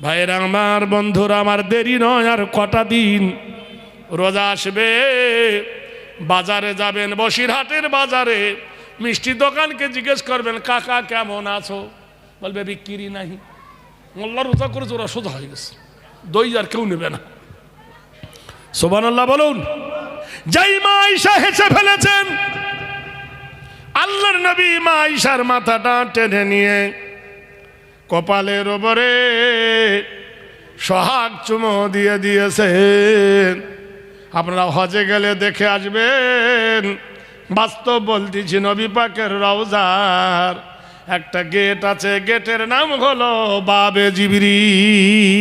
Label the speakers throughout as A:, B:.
A: ভাইরা আমার, বন্ধুরা আমার, দেরি নয় আর কটা দিন রোজা আসবে। বাজারে যাবেন, বসিরহাটের বাজারে মিষ্টি দোকানকে জিজ্ঞেস করবেন কাকা কেমন আছো, বলবে বিক্রি নাই। মোল্লা রোজা করেছে, ওরা সোজা হয়ে গেছে, দই আর কেউ নেবে না। সুবহানাল্লাহ বলুন। যেই মা আয়েশা হেসে ফেলেছেন, আল্লাহর নবী মা আয়েশার মাথাটা টেনে নিয়ে কপালের ওপরে সোহাগ চুমো দিয়ে দিয়েছেন। আপনারা হজে গেলে দেখে আসবেন। বাস্তব বলতেছি, নবী পাকের রওজার একটা গেট আছে, গেটের নাম হলো বাবে জিবরিল।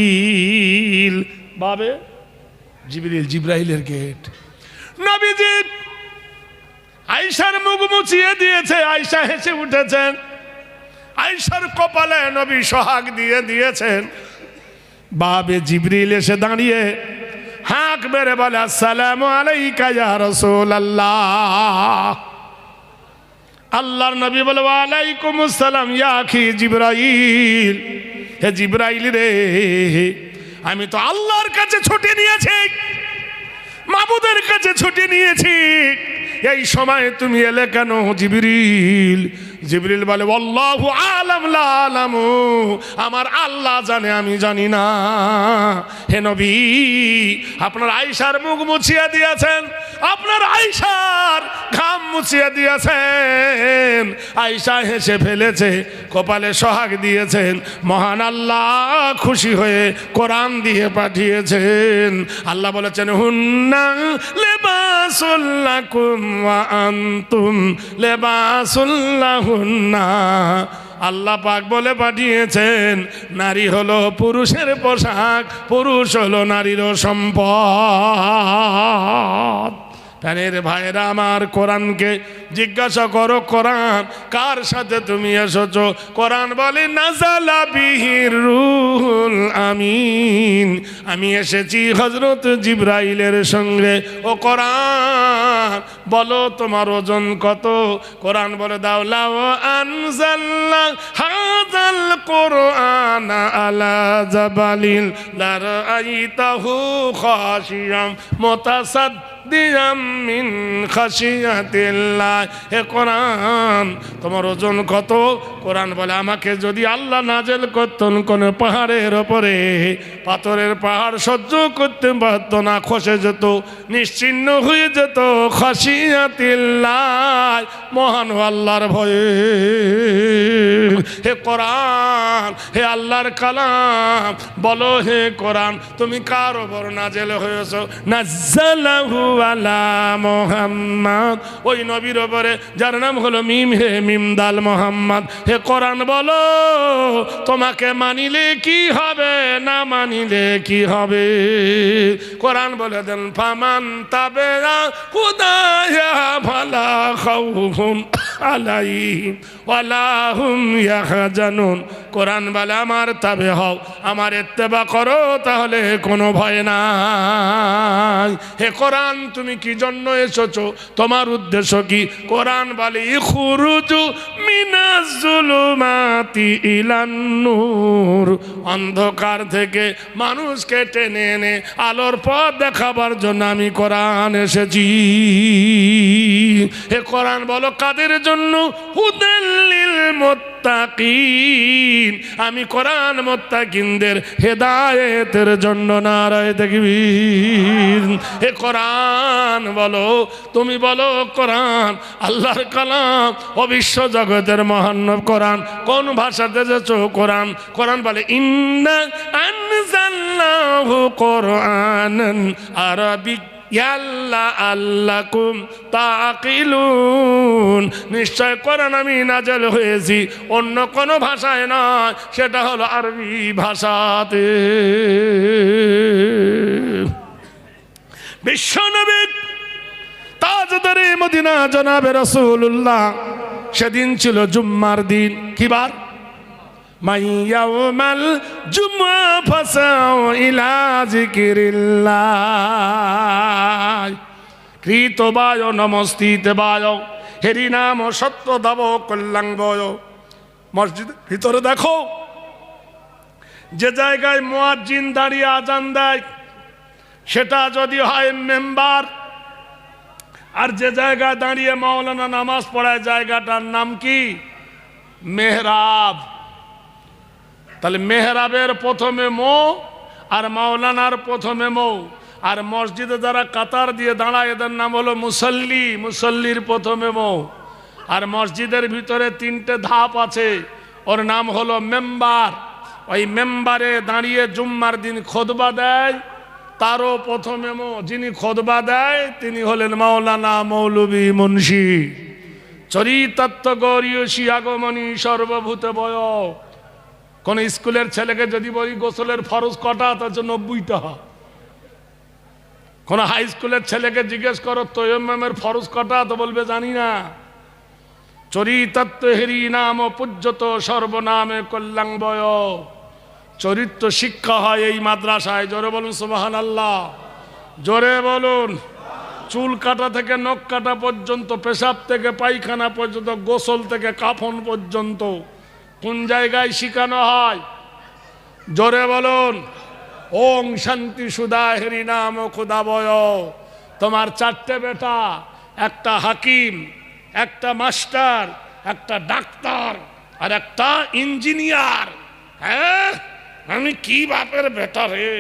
A: বাবে জিবরিল, জিব্রাইলের গেট। নবীজি আয়েশার মুখ মুছিয়ে দিয়েছে, আয়েশা হেসে উঠেছেন। আয়েশার কপালে নবী সোহাগ দিয়ে দিয়েছেন। বাবে জিবরিল এসে দাঁড়িয়ে হাঁক মেরে বলে, আসসালামু আলাইকা ইয়া রাসূলুল্লাহ। আল্লাহর নবী বলে, ওয়ালাইকুম আসসালাম ইয়া আখি জিবরাইল। হে জিবরাইল রে, আমি তো আল্লাহর কাছে ছুটি নিয়েছি, মাবুদের কাছে ছুটি নিয়েছি, এই সময় তুমি এলে কেন জিবরিল? জিবরিল বলে, আল্লাহু আলাম লা আলামু, আমার আল্লাহ জানে, আমি জানি না। হে নবী, আপনার আয়েশার মুখ মুছিয়ে দিয়েছেন, আপনার আয়েশার ঘাম মুছিয়ে দিয়েছেন। আয়েশা হেসে ফেলেছে, কপালে সোহাগ দিয়েছেন। মহান আল্লাহ খুশি হয়ে কোরআন দিয়ে পাঠিয়েছেন। আল্লাহ বলেছেন, হুন্না লিবাসুল লাকুম ওয়া আনতুম লিবাসুল লাহুন্না। আল্লাহ পাক বলে পাঠিয়েছেন, নারী হলো পুরুষের পোশাক, পুরুষ হলো নারীর সম্পদ। প্রাণের ভাইরা আমার, কোরআনকে জিজ্ঞাসা করো, কোরআন কার সাথে তুমি এসেছো? কোরআন বলে, নাযালা বিহির রূহুল আমিন, আমি এসেছি হযরত জিবরাইলের সঙ্গে। ও কোরআন বলো তোমার ওজন কত? কোরআন বলে দাও, লাউ আনজালনা হাযাল কুরআন আলা জাবালিন লারাআইতাহু খাশিয়াম মুতাসাদ্দিয়াম মিন খাশিয়াতিল্লাহ। হে কোরআন তোমার ওজন কত? কোরআন বলে, আমাকে যদি আল্লাহ নাজেল করতেন কোন পাহাড়ের ওপরে, পাথরের পাহাড় সহ্য করতে পারত না, খসে যেত, নিশ্চিহ্ন হয়ে যেত। খাশিয়াতিল্লাহ, মহান আল্লাহর ভয়ে। হে কোরআন, হে আল্লাহর কালাম, বলো হে কোরআন তুমি কার ওপর নাজেল হয়েছ? নাজ্জালাহু আলা মুহাম্মদ, ওই নবীর ওপরে যার নাম হলো মিম হে মিম দাল মুহাম্মদ। হে কোরআন বলো তোমাকে মানিলে কি হবে, না মানিলে কি হবে? কোরআন বলে দেন, ফামান তাবেআ হুদায়া ফালা খাউফুন আলাইহিম ওয়ালা হুম ইয়াহজানুন। কোরআন বলে, আমার তাবে হও, আমার ইত্তেবা করো, তাহলে কোনো ভয় নাই। হে কোরআন তুমি কি জন্য এসেছো, তোমার উদ্দেশ্য কি? কোরআন বলে, ইখরুজু মিনাজ জুলুমাতি ইলান নূর, অন্ধকার থেকে মানুষকে টেনে এনে আলোর পথ দেখাবার জন্য আমি কোরআন এসেছি। হে কোরআন বলো কাদের জন্য? হুদাল্লিল মুত্তাকিন, আমি কোরআন মুত্তাকিনদের হেদায়েতের জন্য। নারায়ে তাকবীর। হে কোরআন বলো, তুমি বলো কোরআন আল্লাহর কালাম, অবিশ্ব জগতের মহান্নব কোরআন কোন ভাষাতে এসেছো? কোরআন কোরআন বলে, ইন্না আনজালনাহু কুরআনান আরাবিক ইয়াল্লা আল্লাকুম তাকিলুন, নিশ্চয় কোরআন আমি নাযিল হয়েছি অন্য কোনো ভাষায় নয়, সেটা হলো আরবি ভাষাতে। বিশ্বনবী তাজদারে মদিনা জনাবে রাসূলুল্লাহ, সেদিন ছিল জুম্মার দিন। কি বার? মাইয়াউমাল জুমআ ফাসাউ ইলা যিকিরিল্লাহ, কৃতবায় নমস্তিতবায়, হেরি নাম সত্য দাব কল্যাঙ্গয়। মসজিদের ভিতরে দেখো যে জায়গায় মুয়াজ্জিন দাঁড়িয়ে আজান দেয় সেটা যদি হয় মেম্বার, আর যে জায়গায় দাঁড়িয়ে মাওলানা নামাজ পড়ায় জায়গাটার নাম কি? মেহরাব। তাহলে মেহরাবের প্রথমে মো আর মাওলানার প্রথমে মৌ, আর মসজিদে যারা কাতার দিয়ে দাঁড়ায় এদের নাম হলো মুসল্লি, মুসল্লির প্রথমে মৌ। আর মসজিদের ভিতরে 3টে ধাপ আছে, ওর নাম হলো মেম্বার। ওই মেম্বারে দাঁড়িয়ে জুম্মার দিন খুতবা দেয়, তারও প্রথমে মো। যিনি খুতবা দেয় তিনি হলেন মাওলানা মৌলভী মুন্সি। চরিতার্থ গৌরীয়সী আগমনী সর্বভূত বয়। কোন স্কুলের ছেলেকে যদি বলি গোসলের ফরজ কটা, তার জন্য 90টা। কোন হাই স্কুলের ছেলেকে জিজ্ঞেস করো তৈয়ম্মের ফরজ কটা, তো বলবে জানি না। চরিতার্থ হেরি নাম পূজ্যত সর্বনামে কল্যাণ বয়। চরিত্র শিক্ষা হয় এই মাদ্রাসায়। জোরে বলুন সুবহানাল্লাহ, জোরে বলুন। চুল কাটা থেকে নখ কাটা পর্যন্ত, পেশাব থেকে পায়খানা পর্যন্ত, গোসল থেকে কাফন পর্যন্ত কোন জায়গায় শিখানো হয়? জোরে বলুন। ওং শান্তি সুধা হেরি নাম খুদাবয়। তোমার 4টে বেটা, একটা হাকিম, একটা মাস্টার, একটা ডাক্তার আর একটা ইঞ্জিনিয়ার। হ্যাঁ, আমি কি বাপের বেটা রে।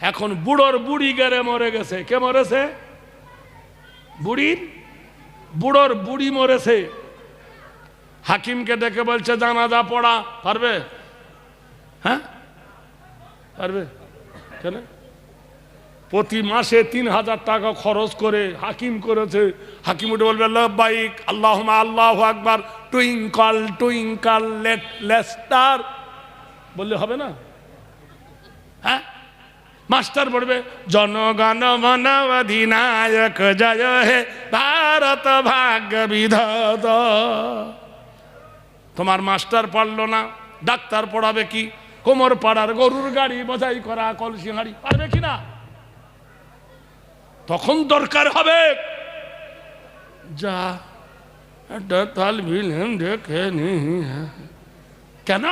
A: এখন বুড়োর বুড়ি গেড়ে মরে গেছে। কে মরেছে? বুড়োর বুড়ি মরেছে। হাকিমকে ডেকে বলছে জানাজা পড়া। পারবে? হ্যাঁ পারবে। কেন? প্রতি মাসে 3000 টাকা খরচ করে হাকিম করেছে। হাকিম উঠে বলবে লাব্বাইক আল্লাহুম্মা আল্লাহু আকবার, টুইঙ্কল টুইঙ্কল লেস্টার বললে হবে না? হ্যাঁ, মাস্টার পড়বে জনগণ মন অধিনায়ক জয় হে ভারত ভাগ্য বিধাতা। তোমার মাস্টার পড়লো না, ডাক্তার পড়াবে কি? কোমর পাড়ার গরুর গাড়ি বোঝাই করা কলসি হাঁড়ি পারবে কিনা? তখন দরকার হবে যা দেখে নি। কেন?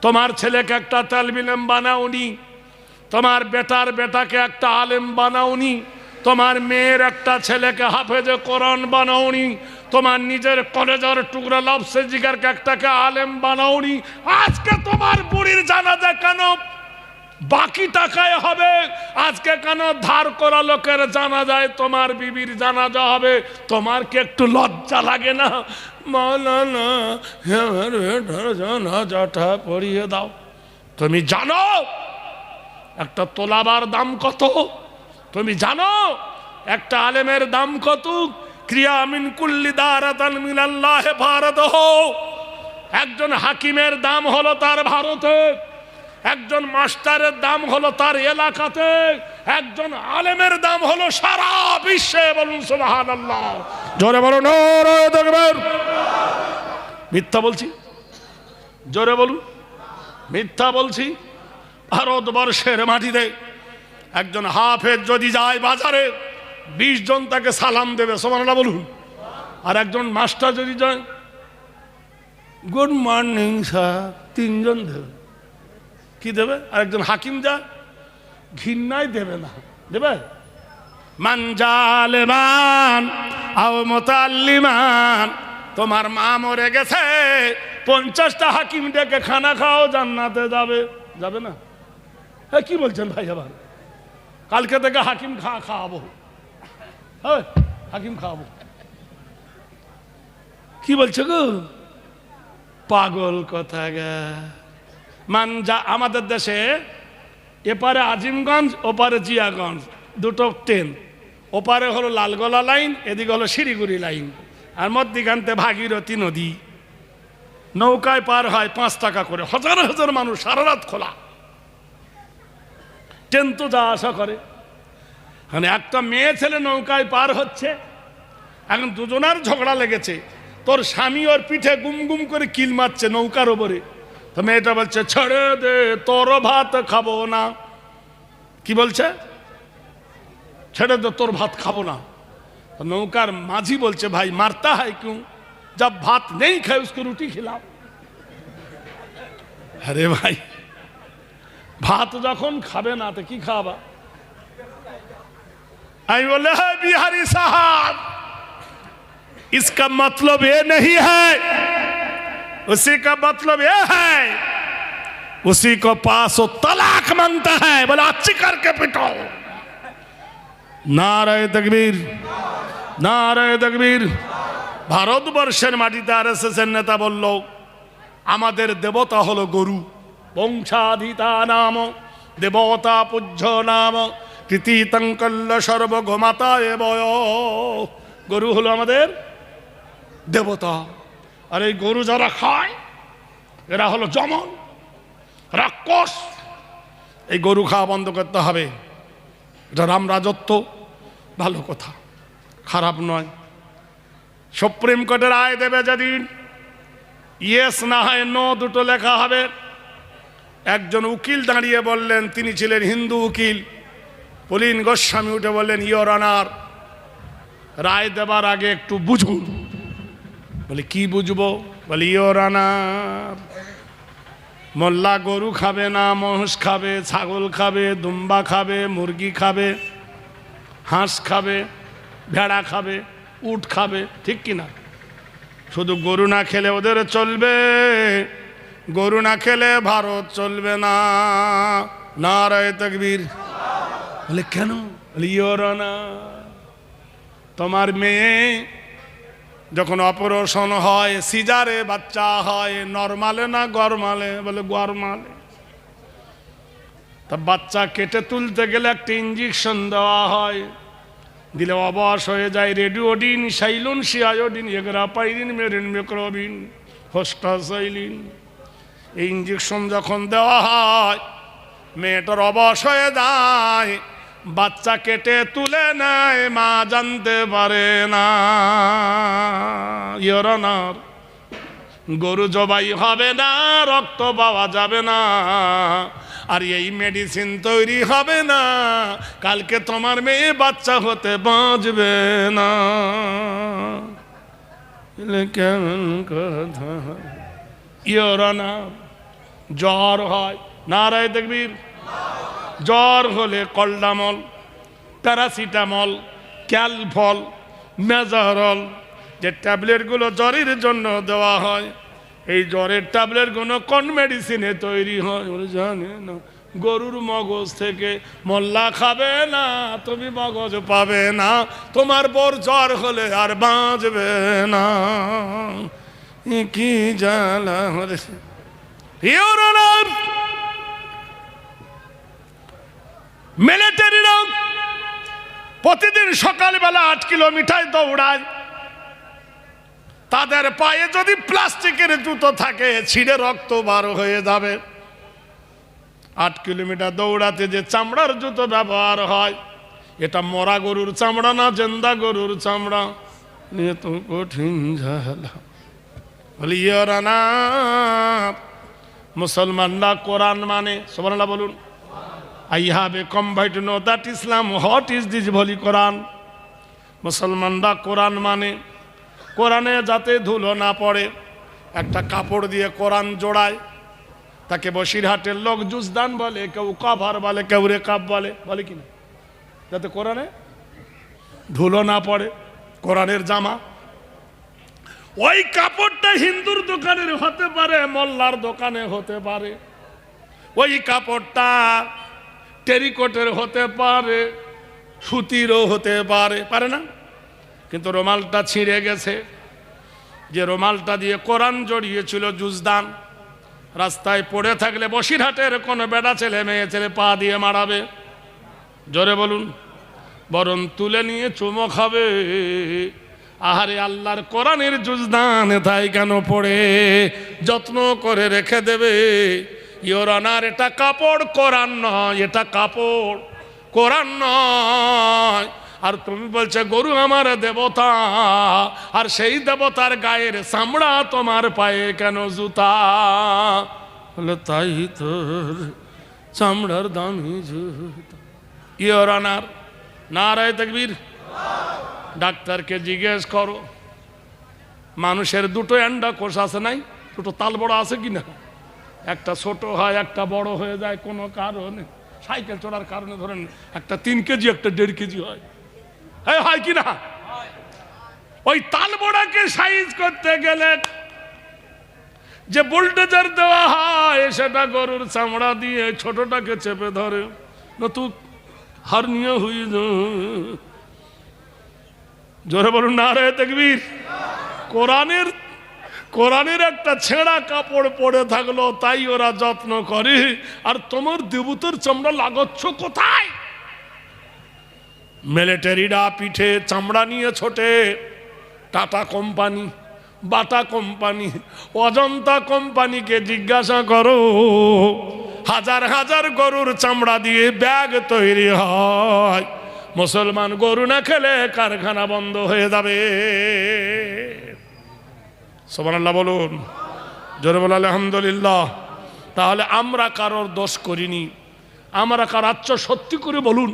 A: তোমার ছেলেকে একটা তালবিলেম বানাওনি, তোমার বেটার বেটাকে একটা আলেম বানাওনি, তোমার মেয়ের একটা ছেলেকে হাফেজে কোরআন বানাওনি, তোমার নিজের কলেজের টুকরা লফসে জিগারকে একটাকে আলেম বানাওনি। আজকে তোমার বুড়ির জানাজা কেন বাকি টাকায় হবে? আজকে কেন ধার করা লোকের জানাজায় তোমার বিবির জানাজা হবে? তোমার কি একটু লজ্জা লাগে না? মাওলানা আমার বেটার জানাজাটা পড়িয়ে দাও। তুমি জানো একটা তোলাবার দাম কত? তুমি জানো একটা আলেমের দাম কত? ক্রিয়া মিন কুল্লি দারাতান মিনাল্লাহ ভারতহ। একজন হাকিমের দাম হলো তার ভারতে, একজন মাস্টারের দাম হলো তার এলাকাতে, একজন আলেমের দাম হলো সারা বিশ্বে। বলুন সুবহানাল্লাহ, জোরে বলুন নারায়ে তাকবীর। মিথ্যা বলছি? জোরে বলুন, মিথ্যা বলছি? ভারতবর্ষের মাটিতে একজন হাফেজ যদি যায় বাজারে 20 জন তাকে সালাম দেবে, সুবহানাল্লাহ বলুন। আর একজন মাস্টার যদি যায় গুড মর্নিং স্যার 3 জন দেবে। কি দেবে? আর একজন হাকিম যা ঘৃণায় দেবে না, দেবে? মান জালেমান আও মুতাল্লিমান। তোমার মা মরে গেছে, 50টা হাকিম ডেকে খানা খাও, জান্নাতে যাবে? যাবে না? হ্যাঁ, কি বলছেন ভাই? আবার কালকে থেকে হাকিম খাওয়াবো। হ্যাঁ, হাকিম খাওয়াবো। কি বলছো গো? পাগল কথা গা। আমাদের দেশে এপারে আজিমগঞ্জ, ওপারে জিয়াগঞ্জ, দুটো ট্রেন। ওপারে হলো লালগোলা লাইন, এদিকে হলো শিলিগুড়ি লাইন, আর মধ্যিখানতে ভাগীরথী নদী। নৌকায় পার হয় 5 টাকা করে। হাজার হাজার মানুষ সারা রাত খোলা। ট্রেন তো যা আশা করে। মানে একটা মেয়ে ছেলে নৌকায় পার হচ্ছে, এখন দুজনার ঝগড়া লেগেছে। তোর স্বামী ওর পিঠে গুম গুম করে কিল মারছে নৌকার ওপরে। তো মেয়েটা বলছে ছেড়ে দে, তোর ভাত খাবো না। কি বলছে? ছেড়ে দে, তোর ভাত খাবো না। তো নৌকার মাঝি বলছে ভাই মারতা হয় क्यों? जब भात नहीं खाए उसको रोटी खिलाओ। আরে ভাই, ভাত যখন খাবে না তো কি খাবা? आई बोले है बिहारी साहब, इसका मतलब ये नहीं है, उसी का मतलब ये है, उसी को पास वो तलाक मांगता है, बोला अच्छी करके पिटो। नारे तकबीर, नारे तकबीर। ভারতবর্ষের মাটিতে আরএসএসের নেতা বলল আমাদের দেবতা হলো গরু, বংশাধিতা নাম দেবতা পূজ্য নাম কৃতিতঙ্কল্য সর্বগোমাতা এবয়। গরু হলো আমাদের দেবতা। আর এই গরু যারা খায় এরা হলো যমন, রাক্ষস। এই গরু খাওয়া বন্ধ করতে হবে। এটা রাম রাজত্ব, ভালো কথা, খারাপ নয়। সুপ্রিম কোর্টের রায় দেবে যেদিন, ইয়েস না হয় নো দুটো লেখা হবে। একজন উকিল দাঁড়িয়ে বললেন, তিনি ছিলেন হিন্দু উকিল, পুলিন গোস্বামী উঠে বললেন, ইয়োর অনার, রায় দেবার আগে একটু বুঝুন। বলে কি বুঝবো? বলে ইয়োর অনার, মোল্লা গরু খাবে না, মহিষ খাবে, ছাগল খাবে, দুম্বা খাবে, মুরগি খাবে, হাঁস খাবে, ভেড়া খাবে, উট খাবে, ঠিক কিনা? শুধু গরু না খেলে ওদের চলবে, গরু না খেলে ভারত চলবে না। নারায়ে তাকবীর। বলে কেন? বলে ইয়োর অনার, তোমার মেয়ে যখন অপারেশন হয়, সিজারে বাচ্চা হয়, নরমালে না গরমালে? বলে গরমালে। তা বাচ্চা কেটে তুলতে গেলে একটা ইঞ্জেকশন দেওয়া হয়, দিলে অবশ হয়ে যায়। রেডিওডিন, সাইলুন, সিআয়োডিন, এগ্রাপাইরিন, মেরিন, মেক্রোবিন, হোস্টাসাইলিন। এই ইঞ্জেকশন যখন দেওয়া হয়, মেয়েটার অবশ হয়ে যায়, বাচ্চা কেটে তুলে নেয়, মা জানতে পারে না। ইয়োর অনার, গরু জবাই হবে না, রক্ত পাওয়া যাবে না, আর এই মেডিসিন তৈরি হবে না, কালকে তোমার মেয়ে বাচ্চা হতে বাঁচবে না। কেমন কথা! ইয়োর অনার, জ্বর হয়, নারায়ে তাকবীর। জ্বর হলে কলডামল, প্যারাসিটামল, ক্যালফল, মেজারল, যে ট্যাবলেটগুলো জ্বরের জন্য দেওয়া হয়, এই জ্বরের ট্যাবলেটগুলো কোন মেডিসিনে তৈরি হয়? বলে জানে না। গরুর মগজ থেকে। মোল্লা খাবে না, তুমি মগজ পাবে না, তোমার বোর জ্বর হলে আর বাঁচবে না। কি জ্বালা হয়েছে! মিলিটারিরা প্রতিদিন সকালবেলা 8 কিলোমিটার দৌড়ায়। তাদের পায়ে যদি প্লাস্টিকের জুতো থাকে, ছিঁড়ে রক্ত বার হয়ে যাবে। 8 কিলোমিটার দৌড়াতে যে চামড়ার জুতো ব্যবহার হয়, এটা মরা গরুর চামড়া না জেন্দা গরুর চামড়া? নিয়ে তো কঠিন ঝালা। বলি ইয়োর অনার, মুসলমানরা কোরআন মানে, সুবহানাল্লাহ বলুন। I have a come to know that Islam, what is this holy Quran? মুসলমানরা কোরআন মানে, কোরআনে যাতে ধুলো না পড়ে একটা কাপড় দিয়ে কোরআন জোড়ায়। তাকে বসিরহাটের লোক জুজদান বলে, কেউ কাভার বলে, কেউ রেকাব বলে, বলে কিনা? যাতে কোরআনে ধুলো না পড়ে, কোরআনের জামা। ওই কাপড়টা হিন্দুর দোকানের হতে পারে, মোল্লার দোকানে হতে পারে। ওই কাপড়টা টেরিকটের হতে পারে, সুতিরও হতে পারে, পারে না? কিন্তু রুমালটা ছিঁড়ে গেছে। যে রুমালটা দিয়ে কোরআন জড়িয়েছিল জুজদান, রাস্তায় পড়ে থাকলে বসিরহাটের কোনো বেটা ছেলে মেয়ে ছেলে পা দিয়ে মারাবে? জোরে বলুন। বরং তুলে নিয়ে চুমো খাবে। আহারে, আল্লাহর কোরআনের জুজদান তাই কেন পড়ে যত্ন করে রেখে দেবে। ইয়োর অনার, এটা কাপড়, কোরআন নয়। এটা কাপড়, কোরআন নয়। আর তুমি বলছো গরু আমার দেবতা, আর সেই দেবতার গায়ের চামড়া তোমার পায়ে কেন জুতা? বলে তাই তোর চামড়ার দামি জুতা। ইয়োর অনার, নারায়ে তাকবীর। ডাক্তারকে জিজ্ঞেস করো, মানুষের দুটো অ্যান্ডা কোষ আছে নাই? দুটো তাল বড় আছে কিনা? একটা ছোট হয়, একটা বড় হয়ে যায় কোনো কারণে, সাইকেল চড়ার কারণে ধরেন একটা 3 কেজি একটা 1.5 কেজি হয়, হয় কি না? ওই তালবোড়াকে সাইজ করতে গেলে যে বুলডোজার দেওয়া হয় সেটা গরুর চামড়া দিয়ে ছোটটাকে চেপে ধরে, নতুন হার্নিয়া হয়ে যায়। জোরে বলুন নারে তাকবীর। কোরআনের একটা ছেঁড়া কাপড় পরে থাকলো তাই ওরা যত্ন করে, আর তোমার দেবতার চামড়া লাগাচ্ছ কোথায়? মিলিটারিরা পিঠে চামড়া নিয়ে ছোটে, tata company, Bata company, Ajanta কোম্পানিকে জিজ্ঞাসা করো, হাজার হাজার গরুর চামড়া দিয়ে ব্যাগ তৈরি হয়। মুসলমান গরু না খেলে কারখানা বন্ধ হয়ে যাবে। সুবহানাল্লাহ বলুন, জোরে বল আলহামদুলিল্লাহ। তাহলে আমরা কারোর দোষ করিনি, আমরা কারাচ্ছ সত্যি করে বলুন।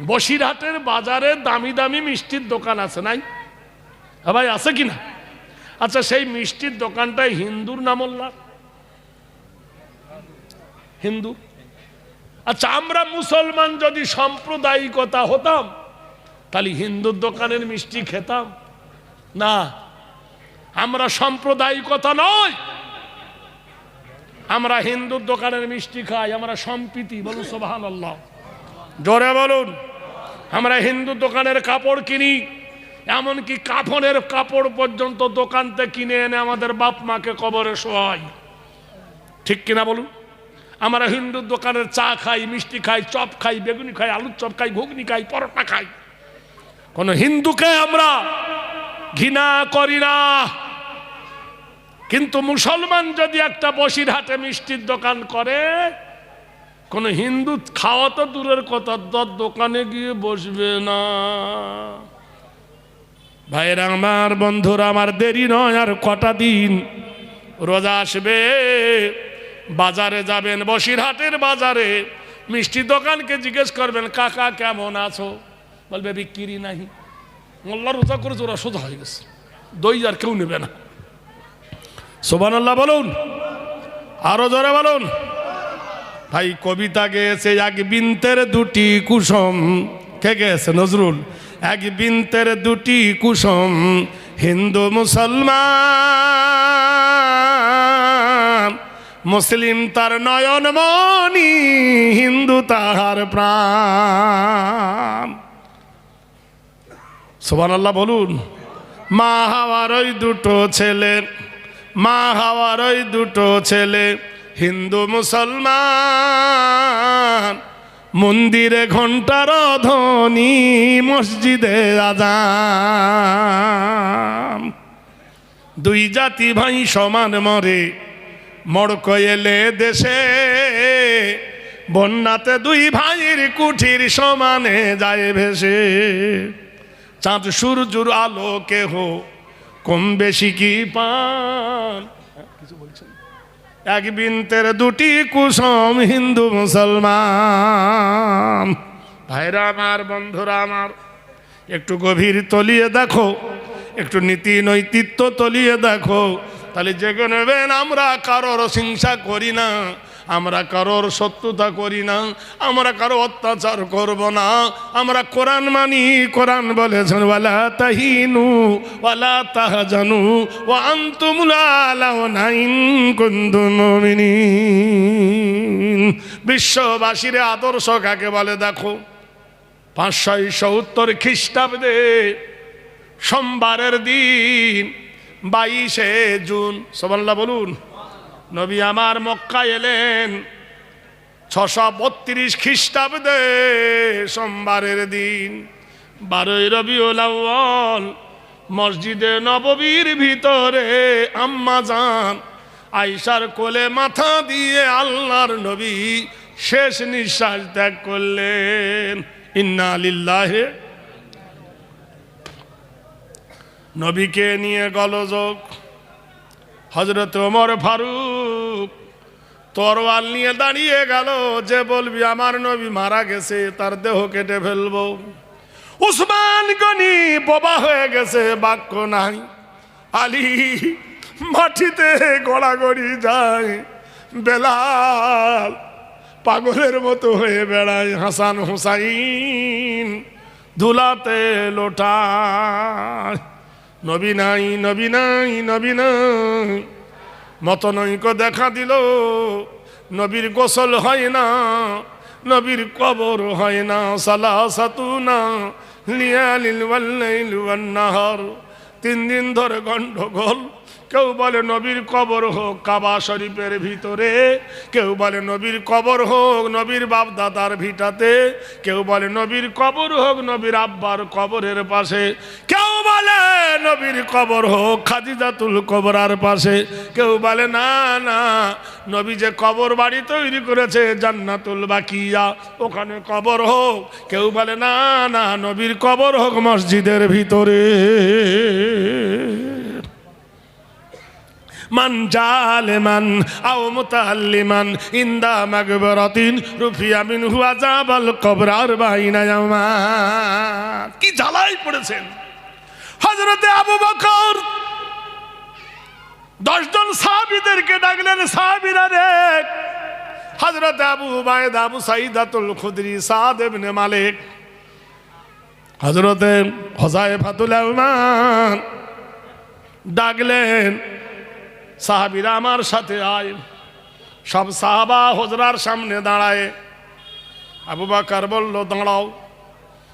A: বসিরহাটের বাজারে দামি দামি মিষ্টির দোকান আছে নাই? ভাই আছে কিনা? আচ্ছা, সেই মিষ্টির দোকানটায় হিন্দুর নাম উল্লাহ, হিন্দু। আচ্ছা, আমরা মুসলমান যদি সাম্প্রদায়িকতা হতাম তাহলে হিন্দুর দোকানের মিষ্টি খেতাম না। আমরা সাম্প্রদায়িকতা নয়, আমরা হিন্দুর দোকানের মিষ্টি খাই, আমরা সম্প্রীতি। বলুন সুবহানাল্লাহ, জোরে বলুন। আমরা হিন্দুর দোকানের কাপড় কিনি, এমনকি কাফনের কাপড় পর্যন্ত দোকান থেকে কিনে এনে আমাদের বাপ মাকে কবরে শোয়াই, ঠিক কিনা বলুন? আমরা হিন্দুর দোকানের চা খাই, মিষ্টি খাই, চপ খাই, বেগুনি খাই, আলুর চপ খাই, ঘুগনি খাই, পরোটা খাই। কোন হিন্দুকে আমরা ঘৃণা করি না। কিন্তু মুসলমান যদি একটা বসিরহাটে মিষ্টির দোকান করে, কোন হিন্দু খাওয়া তো দূরের কথা, দোকানে গিয়ে বসবে না। ভাইরা আমার, বন্ধুরা আমার, দেরি নয় আর কটা দিন, রোজা আসবে। বাজারে যাবেন, বসিরহাটের বাজারে মিষ্টি দোকানকে জিজ্ঞেস করবেন, কাকা কেমন আছো? বলবে বিক্রি নাই। মোল্লা রোজা করেছে, ওরা সোজা হয়ে গেছে, দই আর কেউ নেবে না। সুবহানাল্লাহ বলুন, আরো জোরে বলুন। ভাই কবিতা গেয়েছে, এক বিন্তের দুটি কুসুম। কে গেয়েছে? নজরুল। এক বিন্তের দুটি কুসুম, হিন্দু মুসলমান, মুসলিম তার নয়ন মনি, হিন্দু তাহার প্রাণ। সুবহানাল্লাহ বলুন। মা হাওয়ার ওই দুটো ছেলে, মা হাওয়ার ওই দুটো ছেলে, হিন্দু মুসলমান, মন্দিরে ঘন্টার ধ্বনি, মসজিদে আযান। দুই জাতি ভাই সমান মরে, মড়ক এলে দেশে, বন্যাতে দুই ভাইয়ের কুঠির সমানে যায় ভেসে। চাঁদ সূর্যের আলো কেহ কম বেশি কি পান? কিছু বলছেন? এক বিন্তের দুটি কুসুম, হিন্দু মুসলমান। ভাইরা আমার, বন্ধুরা আমার, একটু গভীর তলিয়ে দেখো, একটু নীতি নৈতিত্ব তলিয়ে দেখো, তাহলে জেগে নেবেন আমরা কারোর হিংসা করি না, আমরা কারোর শত্রুতা করি না, আমরা কারো অত্যাচার করব না। আমরা কোরআন মানি। কোরআন বলেছেন, ওয়ালা তাহিনু ওয়ালা তাহজানু ওয়া আনতুমুল আ'লাউনা ইন কুনতুম মুমিনিন। বিশ্ববাসীর আদর্শ কাকে বলে দেখো। 570 খ্রিস্টাব্দে সোমবারের দিন 22শে জুন, সুবহানাল্লাহ বলুন, নবী আমার মক্কা এলেন। 632 খ্রিস্টাব্দে সোমবারের দিন 12ই রবিউল আউয়াল, মসজিদে নববীর ভিতরে আম্মা জান আয়েশার কোলে মাথা দিয়ে আল্লাহর নবী শেষ নিঃশ্বাস ত্যাগ করলেন। ইন্না লিল্লাহি। নবীকে নিয়ে গোলযোগ। হযরত ওমর ফারুক তরোয়াল নিয়ে দাঁড়িয়ে গেল, যে বলবি আমার নবী মারা গেছে তার দেহ কেটে ফেলবো। উসমান গনি বোবা হয়ে গেছে, বাক্য নাই। আলী মাটিতে গড়াগড়ি যায়, বেলাল পাগলের মতো হয়ে বেড়ায়, হাসান হুসাইন ধুলাতে লোটায়। নবী নাই, নবী নাই, নবী নাই, মতনৈক্য দেখা দিল। নবীর গোসল হয় না, নবীর কবর হয় না। সালাসাতুনা লিয়ালিল ওয়াল্লাইল ওয়ান নাহার, 3 দিন ধরে গন্ডগোল। কেউ বলে নবীর কবর হোক কাবা শরীফের ভিতরে, কেউ বলে নবীর কবর হোক নবীর বাপ দাদার ভিটাতে, কেউ বলে নবীর কবর হোক নবীর আব্বার কবরের পাশে, কেউ বলে নবীর কবর হোক খাদিজাতুল কুবরার পাশে, কেউ বলে না না নবী যে কবর বাড়ি তৈরি করেছে জান্নাতুল বাকিয়া ওখানে কবর হোক, কেউ বলে না না নবীর কবর হোক মসজিদের ভিতরে। মান জালেমান আও মুতাআল্লিমান ইনদা মাগবারাতিন রুফিয়া মিনহু আযাবাল কবর 40 ইয়ামা। কি জ্বালাই পড়েছেন হযরতে আবু বকর। 10 জন সাহাবীদেরকে ডাকলেন, সাহাবীরা রে, হযরতে আবু উবাইদা, আবু সাঈদাতুল খুদরি, সাদ ইবনে মালিক, হযরতে হুযায়ফাতুল ইয়ামান ডাকলেন, সাহাবীরা আমার সাথে আয়। সব সাহাবা হুজরার সামনে দাঁড়ায়। আবু বকর বলল দাঁড়াও।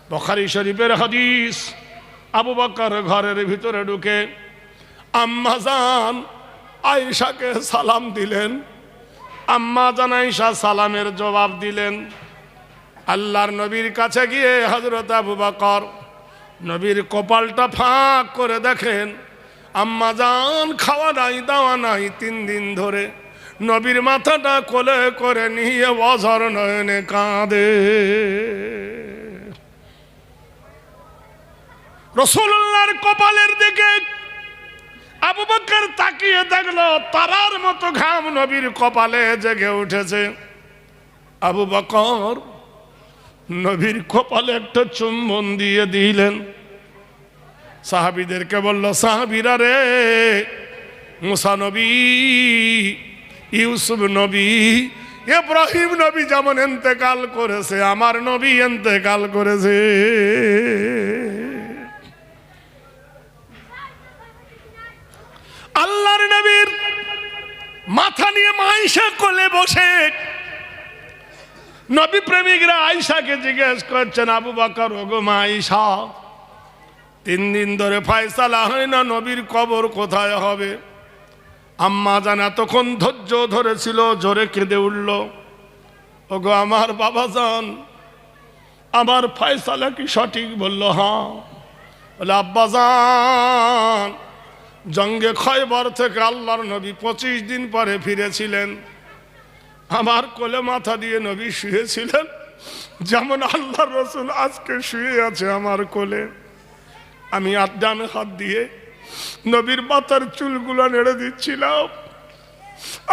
A: বুখারী শরীফের হাদিস। আবু বকর ঘরের ভিতরে ঢুকে আম্মা জান আয়েশাকে সালাম দিলেন। আম্মা জান আয়েশা সালামের জবাব দিলেন। আল্লাহর নবীর কাছে গিয়ে হযরত আবু বকর নবীর কপালটা ফাঁক করে দেখেন আম্মা জান খাওয়া নাই দাওয়া নাই 3 দিন ধরে। নবীর মাথাটা কোলে করে নিয়ে অঝর নয়নে কাঁদে। রাসূলুল্লাহর কপালের দিকে আবু বকর তাকিয়ে দেখলো তারার মতো ঘাম নবীর কপালে জেগে উঠেছে। আবু বকর নবীর কপালে একটা চুম্বন দিয়ে দিলেন। সাহাবীদেরকে বলল, সাহাবীরা রে, মুসা নবী, ইউসুফ নবী, ইব্রাহিম নবী যেমন ইন্তেকাল করেছে আমার নবী ইন্তেকাল করেছে। আল্লাহর নবীর মাথা নিয়ে আয়েশা কোলে বসে নবী প্রেমিকরা আয়েশাকে জিজ্ঞেস করছেন, আবু বকর ওগো মা আয়েশা, 3 দিন ধরে ফয়সালা হয় না নবীর কবর কোথায় হবে। আম্মা জান এতক্ষণ ধৈর্য ধরেছিল, জোরে কেঁদে উঠল, ওগো আমার বাবা জান, আমার ফয়সালা কি সঠিক? বলল হ্যাঁ। বলে আব্বা জান, জঙ্গে খয়বর থেকে আল্লাহর নবী 25 দিন পরে ফিরেছিলেন। আমার কোলে মাথা দিয়ে নবী শুয়েছিলেন, যেমন আল্লাহর রাসূল আজকে শুয়ে আছে আমার কোলে। আমি ডানে হাত দিয়ে নবীর মাথার চুলগুলো নেড়ে দিচ্ছিলাম,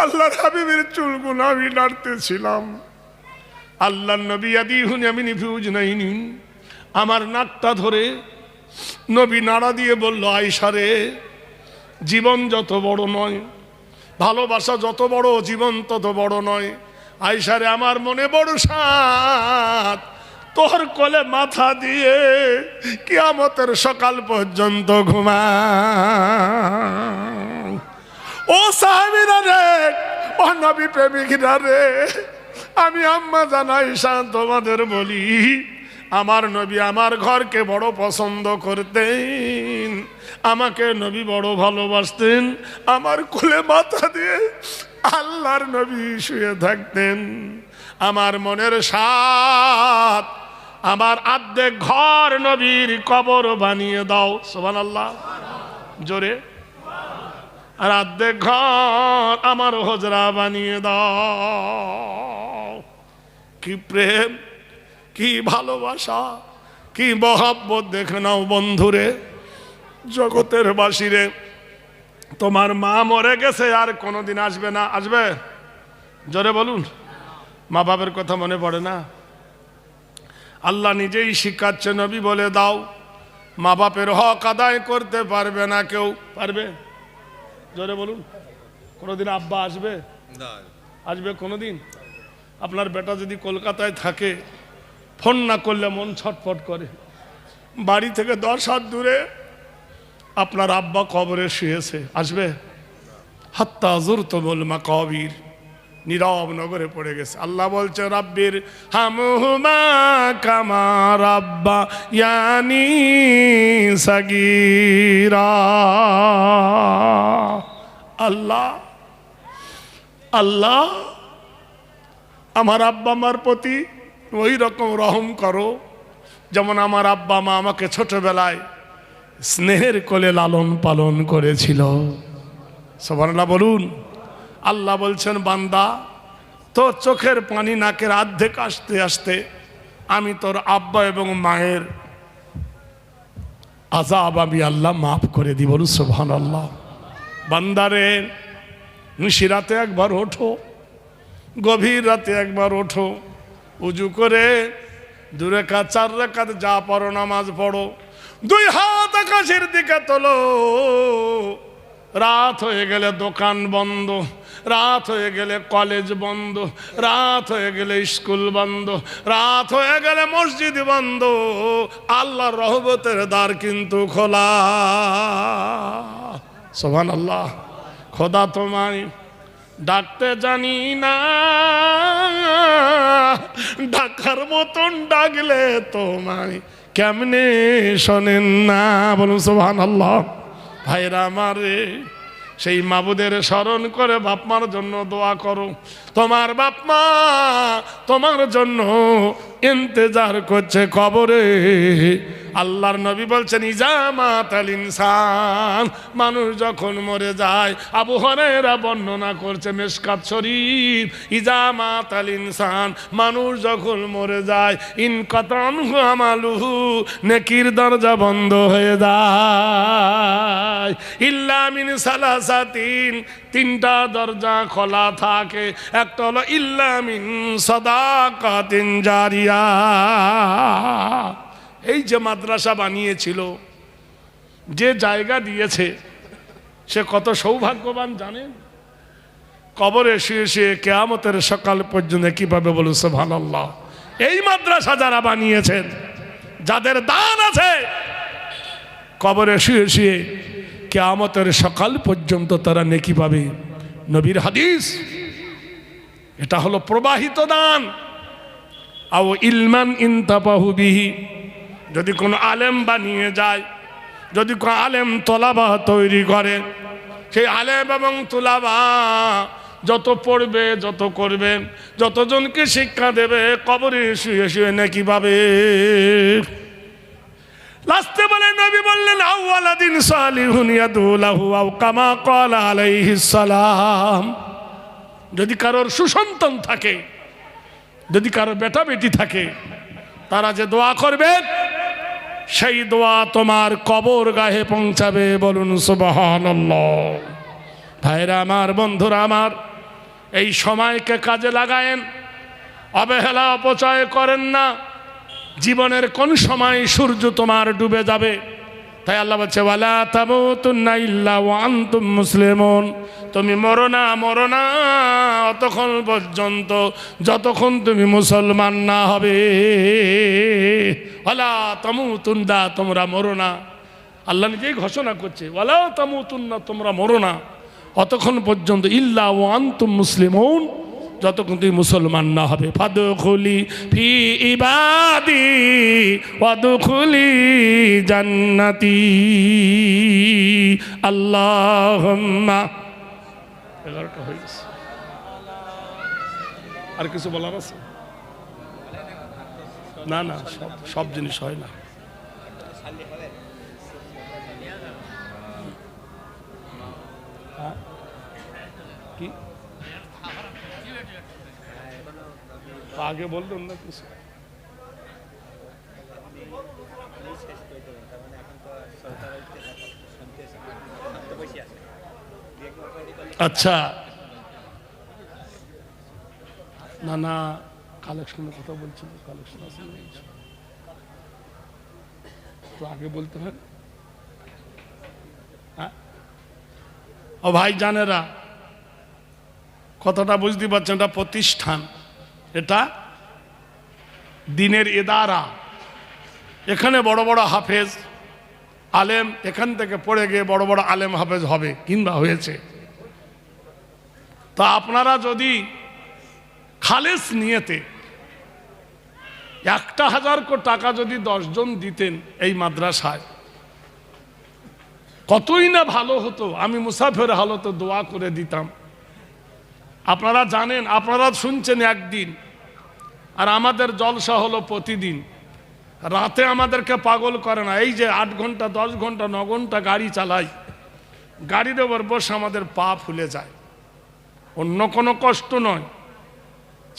A: আল্লাহর হাবিবের চুলগুলো আমি নাড়তেছিলাম। আল্লাহর নবী ইয়াদিহুন ইয়ামিনি ফি উজনাইনি, আমার নাকটা ধরে নবী নাড়া দিয়ে বলল, আয়েশা রে, জীবন যত বড় নয়, ভালোবাসা যত বড়, জীবন তত বড় নয়। আয়েশা রে, আমার মনে বড় সাত, তোর কোলে মাথা দিয়ে কিয়ামতের সকাল পর্যন্ত ঘুমা। ও সাহাবীরা রে, ও নবী প্রেমিকরা রে, আমি আম্মা জান আয়েশা তোমাদের বলি, আমার নবী আমার ঘরকে বড় পছন্দ করতেন, আমাকে নবী বড় ভালোবাসতেন। আমার কোলে মাথা দিয়ে আল্লাহর নবী শুয়ে থাকতেন। আমার মনের সাথ, আমার আর্ধেক ঘর নবীর কবর বানিয়ে দাও। সুবহানাল্লাহ, জোরে। আর আর্ধেক ঘর আমার হুজরা বানিয়ে দাও। কি প্রেম, কি ভালোবাসা, কি মহব্বত দেখে নাও বন্ধুরে, জগতের বাসীরে। তোমার মা মরে গেছে, আর কোনোদিন আসবে না। আসবে? জোরে বলুন। মা বাবার কথা মনে পড়ে না? আল্লাহ নিজেই শিখাচ্ছে, নবী বলে দাও, মা বাপের হক আদায় করতে পারবে না কেউ। পারবে? জোরে বলুন। কোনোদিন আব্বা আসবে? আসবে কোনোদিন? আপনার বেটা যদি কলকাতায় থাকে, ফোন না করলে মন ছটফট করে। বাড়ি থেকে 10 হাত দূরে আপনার আব্বা কবরে শুয়েছে, আসবে? হাত্তা যুরতুমুল মাকাবির, নীরব নগরে পড়ে গেছে। আল্লাহ বলছে রাব্বির হামহুমা কামা রাব্বা ইয়ানি সাগীরা। আল্লাহ আল্লাহ আমার আব্বা মার প্রতি ওই রকম রহম করো যেমন আমার আব্বা মা আমাকে ছোটবেলায় স্নেহের কোলে লালন পালন করেছিল। সুবহানাল্লাহ বলুন। আল্লাহ বলছেন বান্দা, তোর চোখের পানি নাকের অর্ধেক আসতে আসতে আমি তোর আব্বা এবং মায়ের আযাব আমি আল্লাহ মাফ করে দিব। বলুন সুবহানাল্লাহ। বান্দারে, নিশিরাতে একবার ওঠো, গভীর রাতে একবার ওঠো, উজু করে 2 রাকাত 4 রাকাত যা পড়ো নামাজ পড়ো, 2 হাত আকাশের দিকে তোলো। রাত হয়ে গেলে দোকান বন্ধ, রাত হয়ে গেলে কলেজ বন্ধ, রাত হয়ে গেলে স্কুল বন্ধ, রাত হয়ে গেলে মসজিদ বন্ধ, আল্লাহর রহমতের দ্বার কিন্তু খোলা। সুবহানাল্লাহ। খোদা তোমায় ডাকতে জানি না, ডাকার মতন ডাকলে তোমায় কেমনে শোনেন না। বলুন সুবহানাল্লাহ। ভাইরা আমারে, সেই মাবুদের স্মরণ করে বাপ মার জন্য দোয়া করো। তোমার বাপ মা তোমার জন্য ইন্তজার করছে কবরে। আল্লাহর নবী বলছেন ইজামাতাল ইনসান, মানুষ যখন মরে যায়, আবু হুরায়রা বর্ণনা করছে মিশকাত শরীফ, ইজামাতাল ইনসান, মানুষ যখন মরে যায় ইনকাতা আনহু আমালুহু, নেকির দরজা বন্ধ হয়ে যায়। ইল্লা মিন সালাসাতিন, 3টা দরজা খোলা থাকে। একটা হলো ইল্লা মিন সাদাকাতিন জারিয়া। এই যে মাদ্রাসা বানিয়েছিল, যে জায়গা দিয়েছে, সে কত সৌভাগ্যবান জানেন? কবরে শুয়ে শুয়ে কিয়ামতের সকাল পর্যন্ত কিভাবে বলুন সুবহানাল্লাহ। এই মাদ্রাসা যারা বানিয়েছেন, যাদের দান আছে, কবরে শুয়ে শুয়ে কিয়ামতের সকাল পর্যন্ত তারা নেকি পাবে। নবীর হাদিস, এটা হলো প্রবাহিত দান। আও ইলমান ইনতাফাহু বিহি, যদি কোনো আলেম বানিয়ে যায়, যদি কোনো আলেম তোলাবা তৈরি করে, সেই আলেম এবং তোলাবা যত পড়বে, যত করবে, যতজনকে শিক্ষা দেবে, কবরে শুয়ে শুয়ে নেকি পাবে। লাস্টে বলে নবী বললেন আউওয়ালাদিন সালিহুন ইয়াদউ লাহু আও কামা ক্বালা আলাইহিস সালাম। যদি কারোর সুসন্তান থাকে, যদি কারোর বেটা বেটি থাকে, তারা যে দোয়া করবে, সেই দোয়া তোমার কবর গাহে পৌঁছাবে। বলুন সুবহানাল্লাহ। ভাইরা আমার, বন্ধুরা আমার, এই সময়কে কাজে লাগায়েন, অবহেলা অপচয় করেন না। জীবনের কোন সময় সূর্য তোমার ডুবে যাবে। তাই আল্লাহ বলছে ওয়ালা তামুতুন্না ইল্লা ওয়া আনতুম মুসলিমুন, তুমি মরো না, মরো না অতক্ষণ পর্যন্ত যতক্ষণ তুমি মুসলমান না হবে। ওয়ালা তামুতুন্না, তোমরা মরো না। আল্লাহ নিজেই ঘোষণা করছে ওয়ালা তামুতুন্না, তোমরা মরো না অতক্ষণ পর্যন্ত, ইল্লা ওয়া আনতুম মুসলিমুন, যতক্ষণ তুমি মুসলমান না হবে। ফাদখুলি ফি ইবাদি ওয়াদখুলি জান্নাতি। আল্লাহুম্মা। 11টা হয়ে গেছে। আর কিছু বলার আছে? না না, সব জিনিস হয় না। কি আগে বললেন না কিছু? আচ্ছা, না না, কালেকশনের কথা বলছিল, কালেকশন আছে তো আগে বলতে হয়। হ্যাঁ ও ভাই জানেরা, কতটা বুঝতে পারছেন? এটা প্রতিষ্ঠান, এটা দিনের ইদারা। এখানে বড় বড় হাফেজ আলেম এখান থেকে পড়ে গিয়ে বড় বড় আলেম হাফেজ হবে কিংবা হয়েছে। তা আপনারা যদি খালেস নিয়েতে 1,000 কোটি টাকা যদি 10 জন দিতেন এই মাদ্রাসায়, কতই না ভালো হতো। আমি মুসাফির হালতে দোয়া করে দিতাম। আপনারা জানেন, আপনারা শুনছেন একদিন, আর আমাদের জলসা হলো প্রতিদিন। রাতে আমাদেরকে পাগল করে না। এই যে 8 ঘন্টা 10 ঘন্টা 9 ঘন্টা গাড়ি চালাই, গাড়ির ওপর বসে আমাদের পা ফুলে যায়। অন্য কোনো কষ্ট নয়,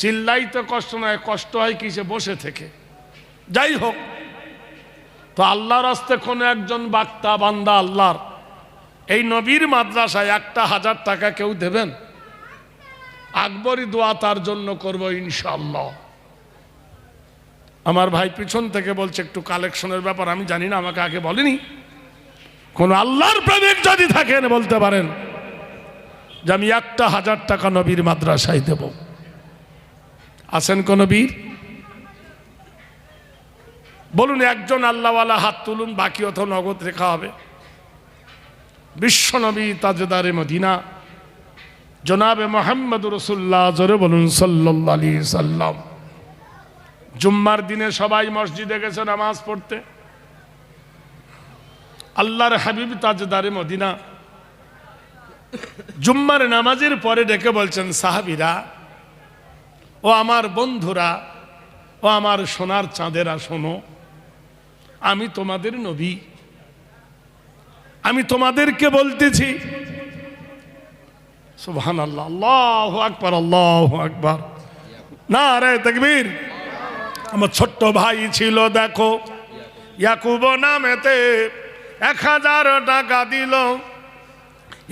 A: চিল্লাইতে কষ্ট নয়, কষ্ট হয় কিসে? বসে থেকে। যাই হোক, তো আল্লাহর রাস্তে কোনো একজন বাক্তা বান্দা আল্লাহর এই নবীর মাদ্রাসায় 1,000 টাকা কেউ দেবেন? আকবরী দোয়া তার জন্য করব ইনশাআল্লাহ। আমার ভাই পিছন থেকে বলছে একটু কালেকশনের ব্যাপার, আমি জানি না, আমাকে আগে বলেনি। কোন আল্লাহর প্রেমিক যদি থাকেন বলতে পারেন যে আমি 1,000 টাকা নবীর মাদ্রাসায় দেব। আছেন কোন বীর? বলুন একজন আল্লাহওয়ালা হাত তুলুন, বাকি অত নগদ রেখা হবে। বিশ্ব নবী তাজদারে মদিনা জনাবে মোহাম্মদ রাসূলুল্লাহ, জোরে বলুন সাল্লাল্লাহু আলাইহি সাল্লাম। জুম্মার দিনে সবাই মসজিদে গেছে নামাজ পড়তে। আল্লাহর হাবিব তাজদারে মদিনা জুম্মার নামাজের পরে ডেকে বলছেন, সাহাবীরা ও আমার বন্ধুরা ও আমার সোনার চাঁদেরা, শোনো, আমি তোমাদের নবী, আমি তোমাদেরকে বলতেছি। সুবহানাল্লাহ, আল্লাহু আকবার, আল্লাহু আকবার, নারে তাকবীর। আমার ছোট্ট ভাই ছিল, দেখো, ইয়াকুব নামেতে 1,000 টাকা দিল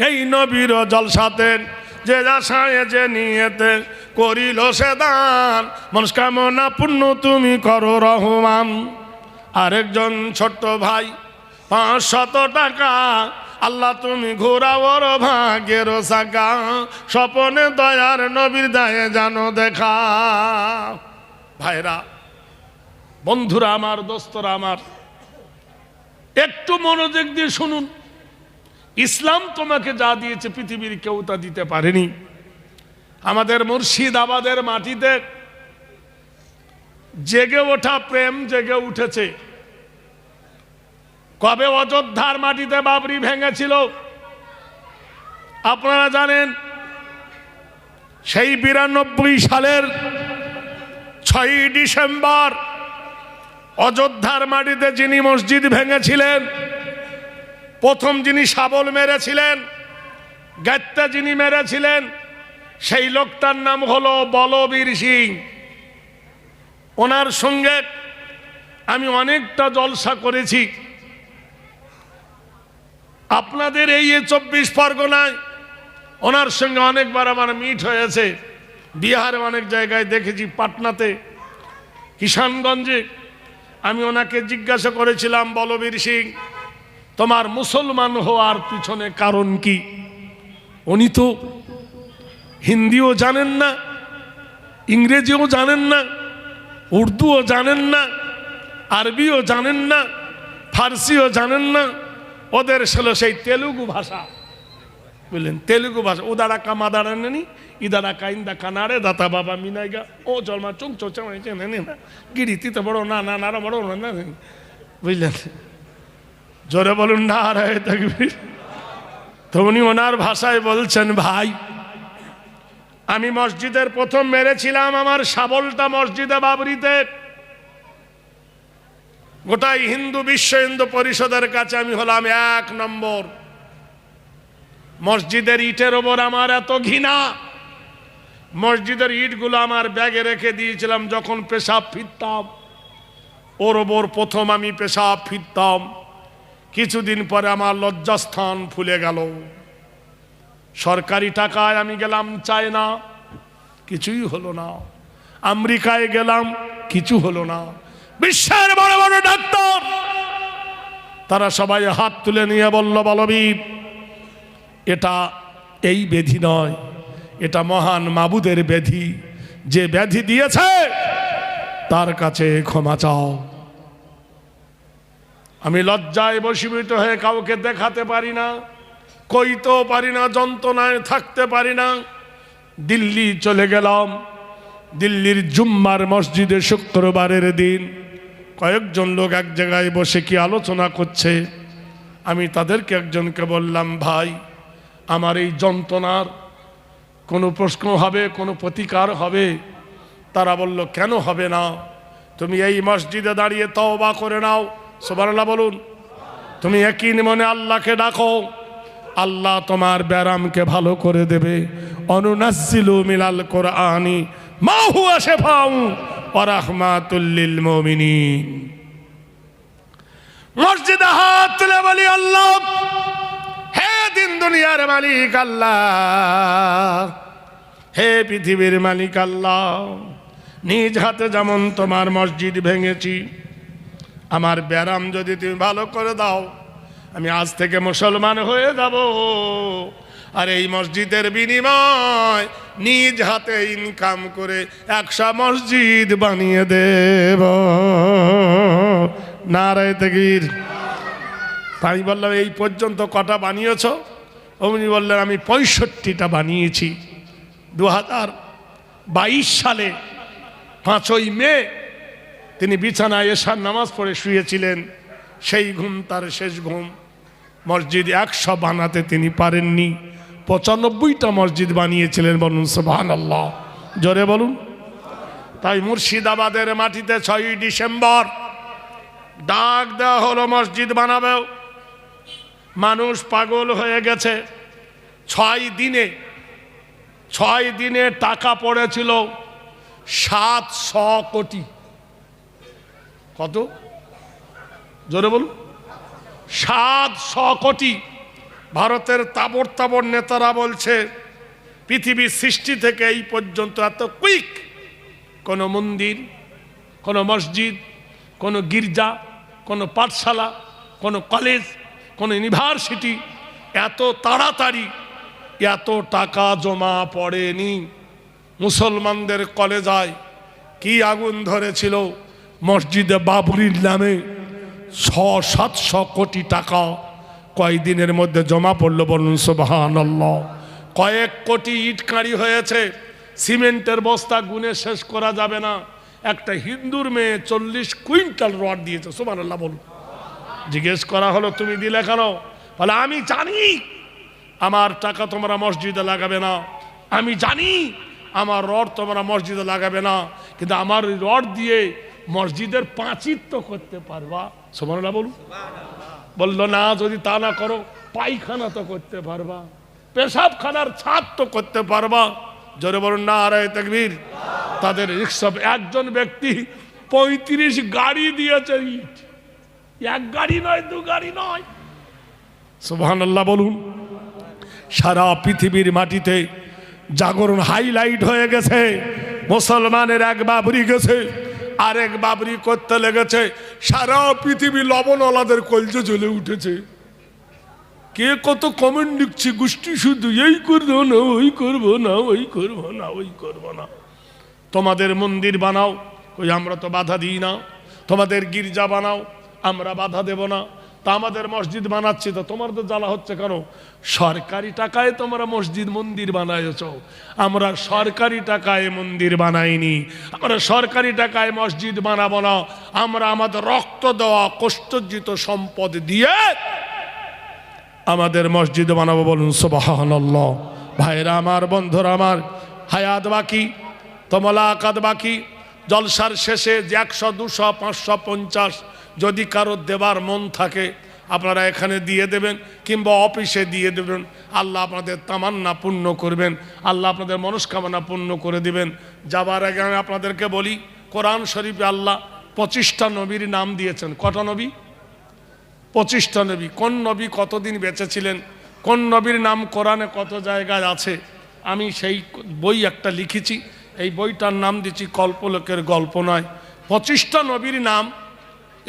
A: এই নবীর জলসাতে, যে আশায় যে নিয়েতে করিল সে দান, মনস্কামনা পূর্ণ তুমি করো রহমান। আরেকজন ছোট্ট ভাই 500 টাকা, আল্লাহ তুমি ঘোরাওর ভাগ্যের সাকা, স্বপনে দয়ার নবীর দায়ে জানো দেখা। ভাইরা, বন্ধুরা আমার, দোস্তরা আমার, একটু মনোযোগ দিয়ে শুনুন। ইসলাম তোমাকে যা দিয়েছে পৃথিবীর কেউ তা দিতে পারেনি। আমাদের মুর্শিদাবাদের মাটিতে জেগে ওঠা প্রেম জেগে উঠেছে। কবে অযোধ্যার মাটিতে বাবরি ভেঙেছিল আপনারা জানেন? সেই 92 সালের 6ই ডিসেম্বর অযোধ্যার মাটিতে যিনি মসজিদ ভেঙেছিলেন, প্রথম যিনি শাবল মেরেছিলেন, গাত্তা যিনি মেরেছিলেন, সেই লোকটার নাম হলো বলবীর সিং। ওনার সঙ্গে আমি অনেকটা জলসা করেছি। আপনাদের এই 24 পরগনায় ওনার সঙ্গে অনেকবার আমার মিট হয়েছে। বিহারে অনেক জায়গায় দেখেছি, পাটনাতে, কিষানগঞ্জে। আমি ওনাকে জিজ্ঞাসা করেছিলাম, বলবীর সিং, তোমার মুসলমান হওয়ার পিছনে কারণ কি? উনি তো হিন্দিও জানেন না, ইংরেজিও জানেন না, উর্দুও জানেন না, আরবিও জানেন না, ফার্সিও জানেন না। ওদের ছিল সেই তেলুগু ভাষা, বুঝলেন? তেলুগু ভাষা। উদারা কামা দাঁড়ানি, ইদারা কাইন্দা কানারে দাতা বাবা মিনাইগা ও জলমা চুং চোচা না গিরি তিতে বড় না না নারা বড় না, বুঝলেন? জোরে বলুন না রে তাকবীর। তো উনি ওনার ভাষায় বলছেন, ভাই, আমি মসজিদের প্রথম মেরেছিলাম আমার শাবলটা মসজিদে বাবরিতে। গোটাই হিন্দু বিশ্ব হিন্দু পরিষদের কাছে আমি হলাম 1 নম্বর। মসজিদের ইটের ওপর আমার এত ঘৃণা, মসজিদের ইটগুলো আমার ব্যাগে রেখে দিয়েছিলাম। যখন পেশাব ফিরতাম ওর ওপর প্রথম আমি পেশাব ফিরতাম। কিছুদিন পরে আমার লজ্জাস্থান ফুলে গেল। সরকারি টাকায় আমি গেলাম চায়না, কিছুই হলো না। আমেরিকায় গেলাম, কিছু হলো না। বিশ্বের বড় বড় ডাক্তার তারা সবাই হাত তুলে নিয়ে বলল, বলবীর, এটা এই ব্যাধি নয়, এটা মহান মাবুদের ব্যাধি, যে ব্যাধি দিয়েছে তার কাছে ক্ষমা চাও। আমি লজ্জায় বশীভূত হয়ে কাউকে দেখাতে পারি না, কইতেও পারি না, যন্ত্রণায় থাকতে পারি না। দিল্লি চলে গেলাম। দিল্লির জুম্মার মসজিদে শুক্রবারের দিন কয়েকজন লোক এক জায়গায় বসে কি আলোচনা করছে। আমি তাদেরকে একজনকে বললাম, ভাই আমার এই যন্ত্রণার কোনো প্রশ্ন হবে, কোনো প্রতিকার হবে? তারা বলল, কেন হবে না? তুমি এই মসজিদে দাঁড়িয়ে তওবা করে নাও, সুবহানাল্লাহ বলুন। তুমি একই মনে আল্লাহকে ডাকো, আল্লাহ তোমার ব্যারামকে ভালো করে দেবে। অনুনাজ্জিলু মিনাল কোরআনি মা হুয়া শিফাউ ওয়া রাহমাতুল লিল মুমিনিন। মসজিদে হাত তুলে বলি, আল্লাহ, হে দিন দুনিয়ার মালিক আল্লাহ, হে পৃথিবীর মালিক আল্লাহ, নিজ হাতে যেমন তোমার মসজিদ ভেঙেছি, আমার ব্যারাম যদি তুমি ভালো করে দাও, আমি আজ থেকে মুসলমান হয়ে যাব। আর এই মসজিদের বিনিময় নিজ হাতে ইনকাম করে 100 মসজিদ বানিয়ে দেব। নারায়ে তাকবীর। আমি বললাম, এই পর্যন্ত কটা বানিয়েছ? উনি বললেন, আমি 65টা বানিয়েছি। 2022 সালে 5ই মে তিনি বিছানায় এশার নামাজ পড়ে শুয়েছিলেন। সেই ঘুম তার শেষ ঘুম। মসজিদ 100 বানাতে তিনি পারেননি, 95টা মসজিদ বানিয়েছিলেন। বলুন সুবহানাল্লাহ, জোরে বলুন। তাই মুর্শিদাবাদের মাটিতে 6ই ডিসেম্বর ডাক দেওয়া হলো মসজিদ বানাবে। মানুষ পাগল হয়ে গেছে। 6 দিনে টাকা পড়েছিল 700 কোটি। কত? জোরে বলুন। 700 কোটি। ভারতের তাবড় তাবড় নেতারা বলছে, পৃথিবীর সৃষ্টি থেকে এই পর্যন্ত এত কুইক কোনো মন্দির, কোনো মসজিদ, কোনো গির্জা, কোনো পাঠশালা, কোনো কলেজ, কোনো ইউনিভার্সিটি এত তাড়াতাড়ি এত টাকা জমা পড়েনি। মুসলমানদের কলেজায় কি আগুন ধরেছিল! মসজিদে বাবরির নামে 600-700 কোটি টাকা কয়েকদিনের মধ্যে জমা পড়ল। বলুন সুবহানাল্লাহ। কয়েক কোটি ইট কাঁড়ি হয়েছে। সিমেন্টের বস্তা গুনে শেষ করা যাবে না। একটা হিন্দুর মেয়ে 40 কুইন্টাল রড দিয়েছে। সুবহানাল্লাহ বলুন। জিজ্ঞেস করা হলো, তুমি দিলে কেন? বলে, আমি জানি আমার টাকা তোমরা মসজিদে লাগাবে না, আমি জানি আমার রড তোমরা মসজিদে লাগাবে না, কিন্তু আমার রড দিয়ে মসজিদের পাঁচির তো করতে পারবা। সুবহানাল্লাহ বলুন। বললো, না, যদি তা না করো পায়খানা তো করতে পারবা, পেশাবখানার ছাদ তো করতে পারবা। জোরে বলুন নারায়ে তাকবীর। তাদের রিকশা একজন ব্যক্তি 35 গাড়ি দিয়েছে ইট। 1 গাড়ি নয়, 2 গাড়ি নয়। সুবহানাল্লাহ বলুন। সারা পৃথিবীর মাটিতে জাগরণ হাইলাইট হয়ে গেছে। মুসলমানের এক বাবরি গেছে, আরেক বাবরি করতে লেগেছে। সারা পৃথিবী লবণওয়ালাদের কলজে জ্বলে উঠেছে। কে কত কমেন্ট লিখছে, গোষ্ঠী শুধু এই করবো না, ওই করবো না, ওই করবো না, ওই করবো না। তোমাদের মন্দির বানাও, ওই আমরা তো বাধা দিই না। তোমাদের গির্জা বানাও, আমরা বাধা দেব না। তা আমাদের মসজিদ বানাচ্ছি, তো তোমাদের জ্বালা হচ্ছে কেন? সরকারি টাকায় তোমরা মসজিদ মন্দির বানাইছ, আমরা সরকারি টাকায় মন্দির বানাইনি। আমরা সরকারি টাকায় মসজিদ বানাবো না। আমরা আমাদের রক্ত দেওয়া কষ্টার্জিত সম্পদ দিয়ে আমাদের মসজিদ বানাবো। বলুন সুবহানাল্লাহ। ভাইরা আমার, বন্ধুরা আমার, হায়াত বাকি তো মোলাকাত বাকি। জলসার শেষে যে 100, 200, 500, 50 যদি কারো দেবার মন থাকে আপনারা এখানে দিয়ে দেবেন, কিংবা অফিসে দিয়ে দেবেন। আল্লাহ আপনাদের তামান্না পূর্ণ করবেন, আল্লাহ আপনাদের মনস্কামনা পূর্ণ করে দিবেন। যাবার আগে আমি আপনাদেরকে বলি, কোরআন শরীফে আল্লাহ 25টা নবীর নাম দিয়েছেন। কটা নবী? 25টা নবী। কোন নবী কতদিন বেঁচে ছিলেন, কোন নবীর নাম কোরআনে কত জায়গায় আছে, আমি সেই বই একটা লিখেছি। এই বইটার নাম দিচ্ছি কল্পলোকের গল্প নয়। 25টা নবীর নাম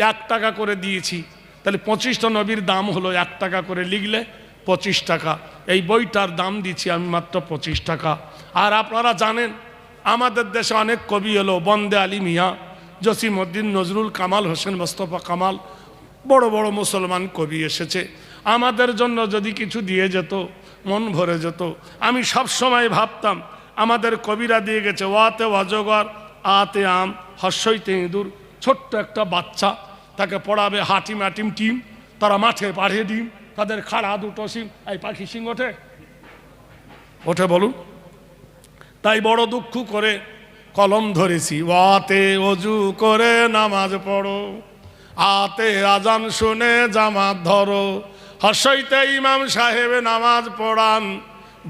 A: 1 টাকা করে দিয়েছি। তাহলে 25টা নবীর দাম হলো 1 টাকা করে লিখলে 25 টাকা। এই বইটার দাম দিচ্ছি আমি মাত্র 25 টাকা। আর আপনারা জানেন আমাদের দেশে অনেক কবি এলো, বন্দে আলী মিয়া, জসিমউদ্দিন নজরুল, কামাল হোসেন, মোস্তফা কামাল, বড় বড় মুসলমান কবি এসেছে। আমাদের জন্য যদি কিছু দিয়ে যেত মন ভরে যেত। আমি সব সময় ভাবতাম আমাদের কবিরা দিয়ে গেছে ওয়াতে অজগর, আতে আম, হর্ষইতে ইঁদুর, ছোট্ট একটা বাচ্চা, তাকে পড়াবে হাটিম হাটিম টিম, তারা মাঠে পাঠিয়ে ডিম, তাদের খাড়া দুটো সিং। এই পাখি সিং ওঠে ওঠে বলুন? তাই বড় দুঃখ করে কলম ধরেছি, ওয়াতে অজু করে নামাজ পড়ো, আতে আজান শুনে জামাত ধরো, হর্ষইতে ইমাম সাহেব নামাজ পড়ান,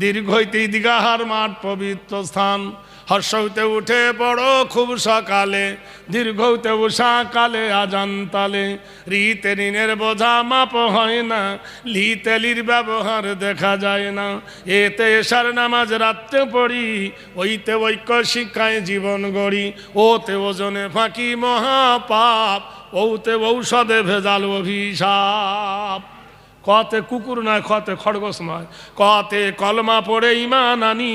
A: দীর্ঘইতে ঈদগাহার মাঠ পবিত্র স্থান, হর্ষইতে উঠে পড়ো খুব সকালে, দীর্ঘতে উষা কালে আজান তালে, রিতে ঋণের বোঝা মাপ হয় না, লিতে লির ব্যবহার দেখা যায় না, এতে এশার নামাজ রাত্রে পড়ি, ওইতে ঐক্য শিক্ষায় জীবন গড়ি, ওতে ওজনে ফাঁকি মহাপাপ, ওতে ঔষধে ভেজাল অভিশাপ। কতে কুকুর নয়, খতে খরগোশ নয়, কতে কলমা পড়ে ইমান আনি,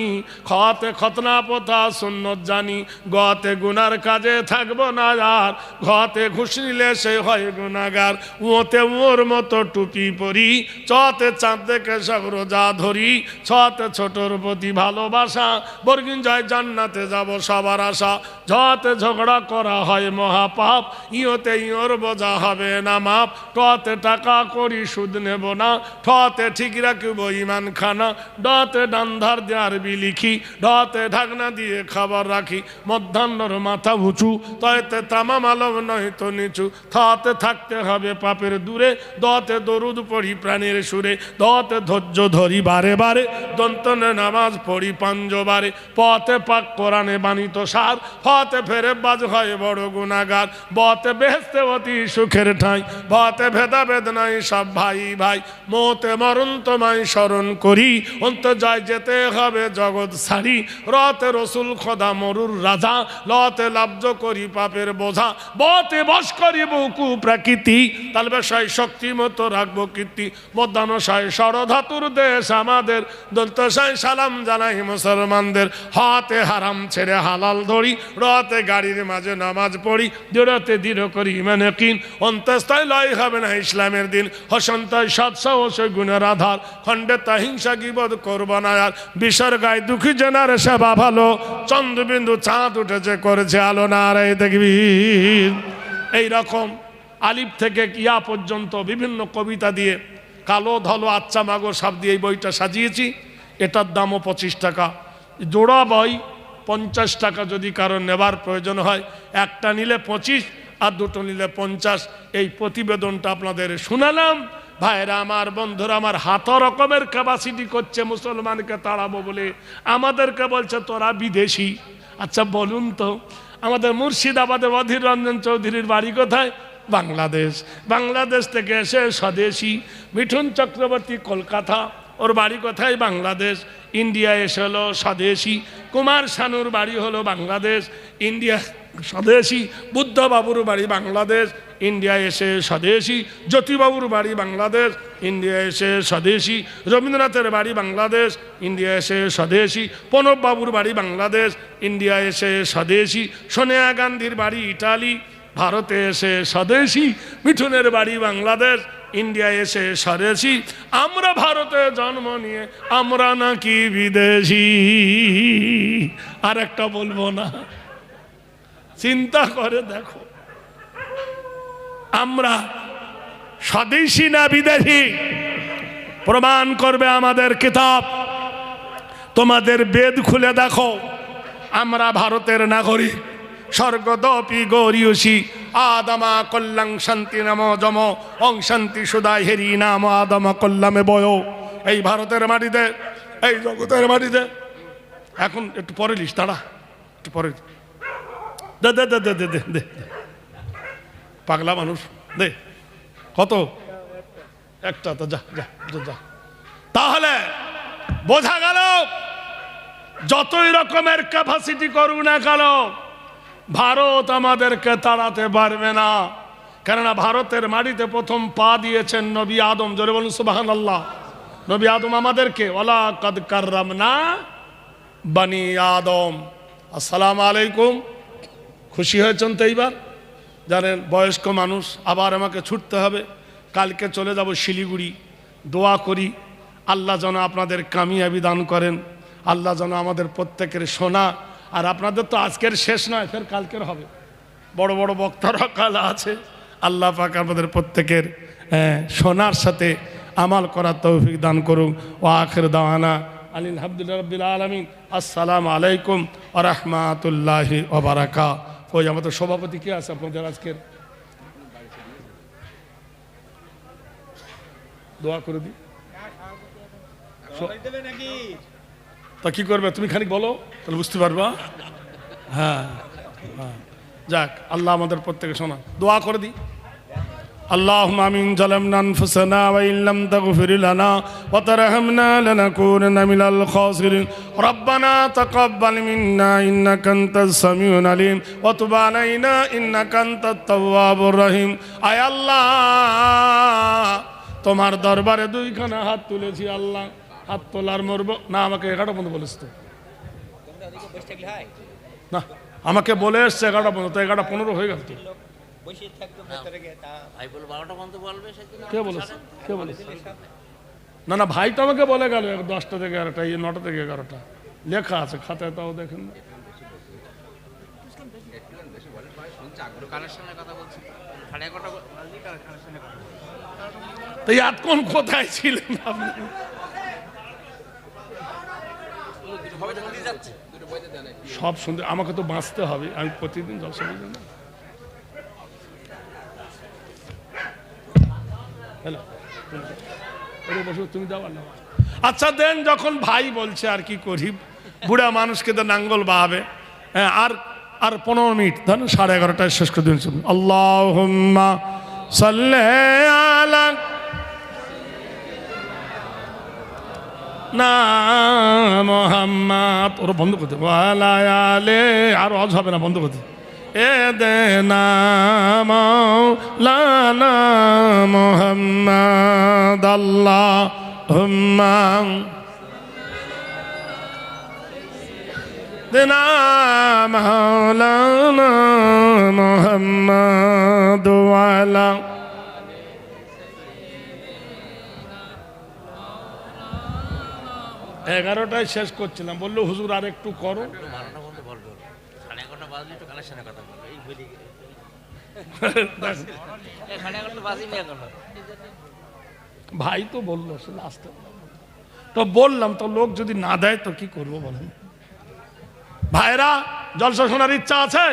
A: খতে খতনা পোথা সুন্নত জানি, গতে গুনার কাজে থাকবো না আর, ঘতে ঘুষ নিলে সে হয় গুনাগার, ওতে ওর মতো টুপি পরি, চতে চাঁদ দেখে সব রোজা ধরি, ছতে ছোটর প্রতি ভালোবাসা, বর্গিন যায় জান্নাতে যাব সবার আশা, ঝতে ঝগড়া করা হয় মহাপাপ, ইয়োতে ইয়োর বোঝা হবে না মাপ, টতে টাকা করি সুদ নেব না, ঠতে ঠিক রাখব ইমান খানা, ডতে ডান্ধার দেয়ার বিলিখি, ডতে ঢাকনা দিয়ে খাবার রাখি, মধ্যাহ্নর মাথা উঁচু, তয়তে তামাম আলম নয় তো নিচু, থতে থাকতে হবে পাপের দূরে, দতে দরুদ পড়ি প্রাণের সুরে, দতে ধৈর্য ধরি বারে বারে, দন্তনে নামাজ পড়ি পাঞ্জবারে, পথে পাক কোরআনে বাণিত সার, ফতে ফেরে বাজ হয় বড় গুনাগার, বতে বেহেস্তে অতি সুখের ঠাঁই, বতে ভেদাভেদ নাই সব ভাই ভাই, মতে মরণ তোমায় স্মরণ করি, অন্ত যায় যেতে হবে জগৎ সারি, রতে রসুল খোদা মরুর রাজা, লতে লাব্জ করি পাপের বোঝা, বতে বস করি বুকু প্রকৃতি, তাল বেশায় শক্তি মতো রাখবো কীর্তি, মধ্যাহ্নশায় ষড়ধাতুর দেশ আমাদের, দন্তশায় সালাম জানাই মুসলমানদের, হাতে হারাম ছেড়ে হালাল ধরি, রতে গাড়ির মাঝে নামাজ পড়ি, দৃঢ়তে দৃঢ় করি মানে কিন, অন্তস্থায় লয় হবে না ইসলামের দিন, হসন্তায় সৎসাহসই গুণের আধার, খণ্ডে তাহিংসা গীবত করব না আর, বিষর গায়ে দুঃখী জেনার সেবা ভালো, চন্দ্রবিন্দু চাঁদ উঠেছে করেছে আলো না রে দেখবি। এইরকম আলিফ থেকে কিয়া পর্যন্ত বিভিন্ন কবিতা দিয়ে কালো ধলো আচ্ছা মাগো সাপ দিয়ে এই বইটা সাজিয়েছি। এটার দামও 25 টাকা, জোড়া বই 50 টাকা, যদি কারো নেবার প্রয়োজন হয়, একটা নিলে 25 আর দুটো নিলে 50। এই প্রতিবেদনটা আপনাদের শোনালাম। ভাইরা আমার, বন্ধুরা আমার, হাত রকমের ক্যাপাসিটি করছে মুসলমানকে তাড়াবো বলে, আমাদেরকে বলছে তোরা বিদেশি। আচ্ছা বলুন তো, আমাদের মুর্শিদাবাদে অধীর রঞ্জন চৌধুরীর বাড়ি কোথায়? বাংলাদেশ। বাংলাদেশ থেকে এসে স্বদেশী মিঠুন চক্রবর্তী কলকাতা, ওর বাড়ি কোথায়? বাংলাদেশ। ইন্ডিয়া এসে হলো স্বদেশী। কুমার শানুর বাড়ি হলো বাংলাদেশ, ইন্ডিয়া স্বদেশী। বুদ্ধবাবুর বাড়ি বাংলাদেশ, ইন্ডিয়া এসে স্বদেশী। জ্যোতিবাবুর বাড়ি বাংলাদেশ, ইন্ডিয়া এসে স্বদেশী। রবীন্দ্রনাথের বাড়ি বাংলাদেশ, ইন্ডিয়া এসে স্বদেশী। প্রণববাবুর বাড়ি বাংলাদেশ, ইন্ডিয়া এসে স্বদেশী। সোনিয়া গান্ধীর বাড়ি ইটালি, ভারতে এসে স্বদেশী। মিঠুনের বাড়ি বাংলাদেশ, ইন্ডিয়া এসে স্বদেশী। আমরা ভারতে জন্ম নিয়ে আমরা নাকি বিদেশি। আর একটা বলবো না, চিন্তা করে দেখো, আমরা স্বদেশী না বিদেশি? প্রমাণ করবে আমাদের কিতাব। তোমাদের বেদ খুলে দেখো, আমরা ভারতের নাগরিক। স্বর্গদপি গৌরীয়সী আদমা কল্যাং শান্তি নাম যম অং শান্তি সুদায় হেরি নাম আদম কল্যামে বয়। এই ভারতের মাটিতে, এই জগতের মাটিতে। এখন একটু পরে লিস, দাঁড়া একটু পরে। দে দে দে দে দে দে দে, পাগলা মানুষ, দে। কত? একটা তো, যা যা যা। তাহলে বোঝা গেল, যতই রকমের ক্যাপাসিটি করুক না কেন, ভারত আমাদেরকে তাড়াতে পারবে না। কেননা ভারতের মাটিতে প্রথম পা দিয়েছেন নবী আদম। জোরে বলুন সুবহানাল্লাহ। নবী আদম আমাদেরকে ওয়ালা কাদ কাররামনা বানি আদম। আসসালামু আলাইকুম। খুশি হয়েছেন তো এইবার? জানেন বয়স্ক মানুষ, আবার আমাকে ছুটতে হবে, কালকে চলে যাব শিলিগুড়ি। দোয়া করি আল্লাহ যেন আপনাদের কামিয়াবি দান করেন, আল্লাহ যেন আমাদের প্রত্যেকের শোনা। আর আপনাদের তো আজকের শেষ নয়, ফের কালকের হবে, বড় বড় বক্তারা কাল আছে। আল্লাহ পাক আমাদের প্রত্যেকের শোনার সাথে আমাল করার তৌফিক দান করুন। ও আখির দাওয়ানা আলহামদুলিল্লাহি রাব্বিল আলামিন। আসসালামু আলাইকুম ওয়া রাহমাতুল্লাহি ওয়া বারাকাতুহু। ওই আমাদের সভাপতি কে আছে আপনাদের আজকের? দোয়া করে দিই। তা কি করবে তুমি খানিক বলো, তাহলে বুঝতে পারবা। হ্যাঁ হ্যাঁ, যাক আল্লাহ আমাদের প্রত্যেকে শোনা। দোয়া করে দিই। اللهم آمين. ظلمنا أنفسنا وإن لم تغفر لنا وترحمنا لنكونن من الخاسرين. ربنا تقبل منا إنك أنت السميع العليم وتب علينا إنك أنت التواب الرحيم. আয় আল্লাহ, তোমার দরবারে দুইখানা হাত তুলেছি আল্লাহ। হাত তোলার মরব না, আমাকে 11টা পর্যন্ত বলেছ তো না, আমাকে বলে এসছে 11টা পর্যন্ত, 11:15 হয়ে গেল তো। না না, ভাই তো আমাকে বলে গেল 10টা থেকে 11টা, 9টা থেকে 11টা লেখা আছে খাতায়, তাও দেখেন না। তো এতক্ষণ কোথায় ছিলেন আপনি? সব শুনতে আমাকে তো বাঁচতে হবে, আমি প্রতিদিন জলসা বলি না। তুমি দাও না। আচ্ছা দেন, যখন ভাই বলছে আর কি করি, বুড়া মানুষকে তো নাঙ্গল বাহাবে। হ্যাঁ, আর 15 মিনিট, ধরুন 11:30টায় শেষ করে দিন। আল্লাহুম্মা সাল্লি আলা না মুহাম্মাদ। ওরা বন্ধ করতে, ওয়ালা আলে, আর অজ হবে না, বন্ধ করতে। এ দেনা মাওলানা মুহাম্মাদ আল্লাহুম্মা দেনা মাওলানা মুহাম্মাদ ওয়ালা। 11টায় শেষ করছিলাম, বললো হুজুর আর একটু করো। ভাই তো বললো সে লাস্টে, তো বললাম তো লোক যদি না দেয় তো কি করবো বলেন? ভাইরা জলসা শোনার ইচ্ছা আছে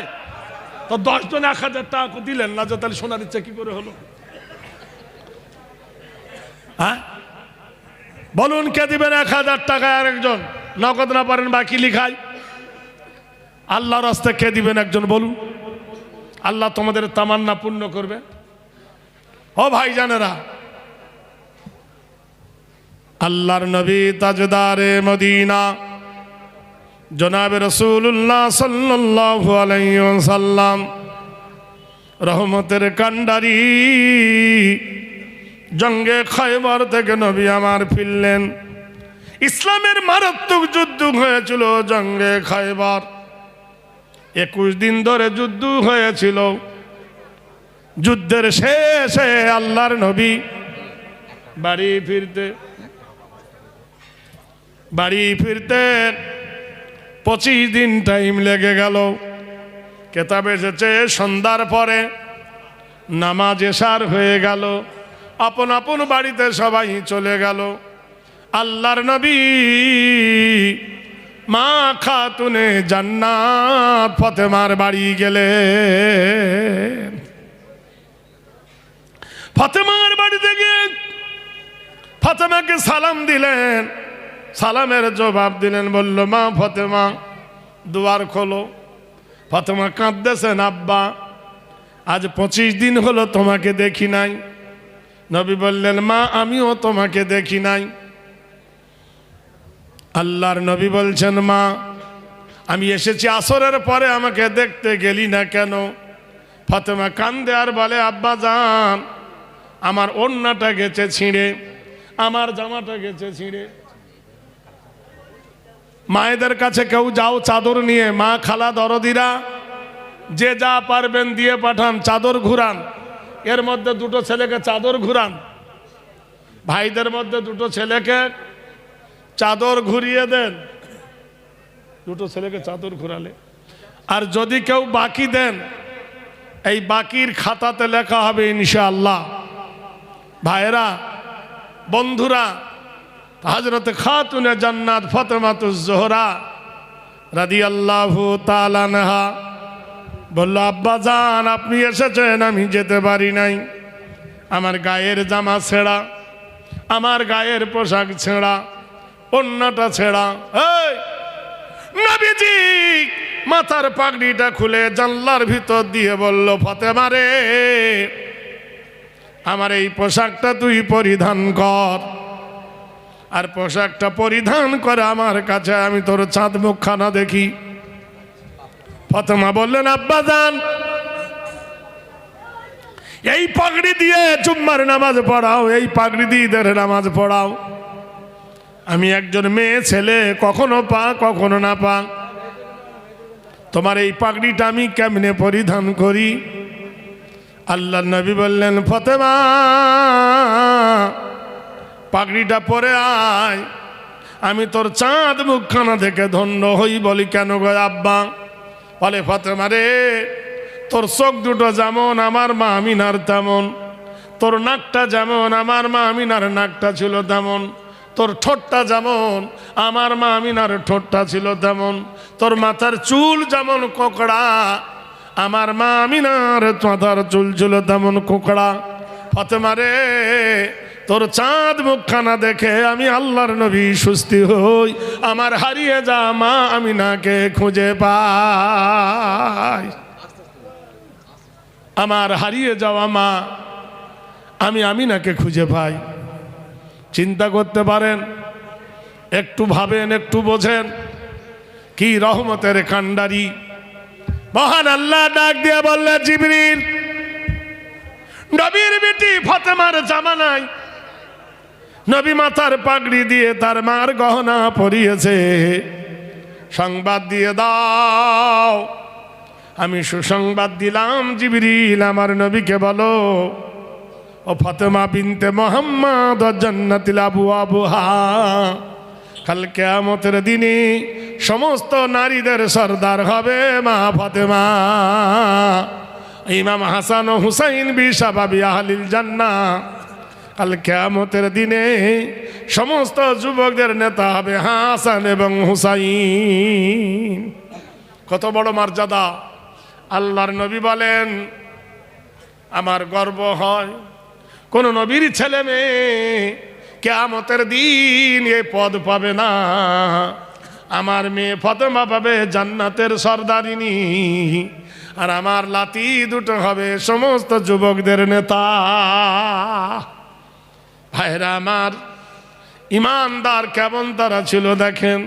A: তো 10 জন 1000 টাকা দিলেন না, যে তাহলে শোনার ইচ্ছা কি করে হলো? হ্যাঁ বলুন, কে দিবেন 1000 টাকা? আর একজন নগদ না পারেন বাকি লিখাই। আল্লাহর রাস্তায় কে দিবেন একজন বলুন? আল্লাহ তোমাদের তামান্না পূর্ণ করবে। ও ভাই জানেরা, আল্লাহর নবী তাজদারে মদিনা জনাবে রাসূলুল্লাহ সাল্লাল্লাহু আলাইহি ওয়াসাল্লাম, রহমতের কান্ডারি, জঙ্গে খয়বর থেকে নবী আমার ফিরলেন। ইসলামের মারাত্মক যুদ্ধ হয়েছিল জঙ্গে খয়বর। 21 দিন ধরে যুদ্ধ হয়েছিল। যুদ্ধের শেষে আল্লাহর নবী বাড়ি ফিরতে 25 দিন টাইম লেগে গেল। কেতাবে এসেছে সন্ধ্যার পরে নামাজ এশার হয়ে গেল, আপন আপন বাড়িতে সবাই চলে গেল। আল্লাহর নবী মা খাতুনে জান্নাত ফাতেমার বাড়ি গেলেন। ফাতেমার বাড়িতে গিয়ে ফাতেমাকে সালাম দিলেন, সালামের জবাব দিলেন, বলল মা ফাতেমা দুয়ার খোলো। ফাতেমা কাঁদতেছেন, আব্বা আজ 25 দিন হলো তোমাকে দেখি নাই। নবী বললেন, মা আমিও তোমাকে দেখি নাই। আল্লাহর নবী বলছেন, মা আমি এসেছি আসরের পরে, আমাকে দেখতে গেলি না কেন? ফাতেমা কান্দে আর বলে, আব্বা জান আমার ওড়নাটা গেছে ছিঁড়ে, আমার জামাটা গেছে ছিঁড়ে। মায়েদের কাছে কেউ যাও চাদর নিয়ে, মা খালা দরদিরা যে যা পারবেন দিয়ে পাঠান, চাদর ঘুরান। এর মধ্যে দুটো ছেলেকে চাদর ঘুরান, ভাইদের মধ্যে দুটো ছেলেকে চাদর ঘুরিয়ে দেন, দুটো ছেলেকে চাদর ঘুরালে। আর যদি কেউ বাকি দেন, এই বাকির খাতাতে লেখা হবে ইনশাআল্লাহ। ভাইরা বন্ধুরা, হযরত খাতুনে জান্নাত ফাতেমাতুজ জোহরা রাদিয়াল্লাহু তাআলা আনহা বলল, আব্বা জান আপনি এসেছেন, আমি যেতে পারি নাই, আমার গায়ের জামা ছেঁড়া, আমার গায়ের পোশাক ছেঁড়া, ওন্নাটা ছেঁড়া। এই নবীজি মাথার পাগড়িটা খুলে জানলার ভিতর দিয়ে বলল, ফাতেমা রে, আমার এই পোশাকটা তুই পরিধান কর, আর পোশাকটা পরিধান করে আমার কাছে আমি তোর চাঁদ মুখখানা দেখি। ফাতেমা বললেন, আব্বা জান এই পাগড়ি দিয়ে জুম্মার নামাজ পড়াও, এই পাগড়ি দিয়ে ঈদের নামাজ পড়াও। আমি একজন মেয়ে ছেলে, কখনো পা কখনো না পা, তোমার এই পাগড়িটা আমি কেমনে পরিধান করি? আল্লাহর নবী বললেন, ফাতেমা পাগড়িটা পরে আয়, আমি তোর চাঁদ মুখখানা দেখে ধন্য হই। বলি কেন গো আব্বা? বলে, ফাতেমা রে, তোর চোখ দুটো যেমন আমার মা আমিনার তেমন, তোর নাকটা যেমন আমার মা আমিনার নাকটা ছিল তেমন, তোর ঠোঁটটা যেমন আমার মা আমিনার ঠোঁটটা ছিল তেমন, তোর মাথার চুল যেমন কোকড়া আমার মা আমিনার মাথার চুল ছিল তেমন কোকড়া। ফাতেমা রে, তোর চাঁদ মুখখানা দেখে আমি আল্লাহর নবী সুস্থি হই, আমার হারিয়ে যা মা আমিনাকে খুঁজে পাই। আমার হারিয়ে যাওয়া মা আমি আমিনাকে খুঁজে পাই। চিন্তা করতে পারেন, একটু ভাবেন, একটু বোঝেন, কি রহমতের কান্ডারি। মহান আল্লাহ ডাক দিয়ে বললে, জিবরিল, নবীর বেটি ফাতেমার জামানায় নবী মাথার পাগড়ি দিয়ে তার মার গহনা পরিয়েছে, সংবাদ দিয়ে দাও। আমি সুসংবাদ দিলাম, জিবরিল আমার নবীকে বলো, ও ফাতেমা বিনতে মুহাম্মদ জান্নাতিল আবওয়াবুহা, কাল কিয়ামতের দিনে সমস্ত নারীদের সরদার হবে মা ফাতেমা। ইমাম হাসান ও হুসাইন বিশাবাবি আহলিল জান্নাহ, কাল কিয়ামতের দিনে সমস্ত যুবকদের নেতা হবে হাসান এবং হুসাইন। কত বড় মর্যাদা! আল্লাহর নবী বলেন, আমার গর্ব হয় কোন নবীর ছেলে মেয়ে কিয়ামতের দিন এই পদ পাবে না। আমার মেয়ে ফাতেমা পাবে জান্নাতের সরদারিনী, আর আমার লাতি দুটো হবে সমস্ত যুবকদের নেতা। ভাইরা আমার, ইমানদার কেমন তারা ছিল দেখেন।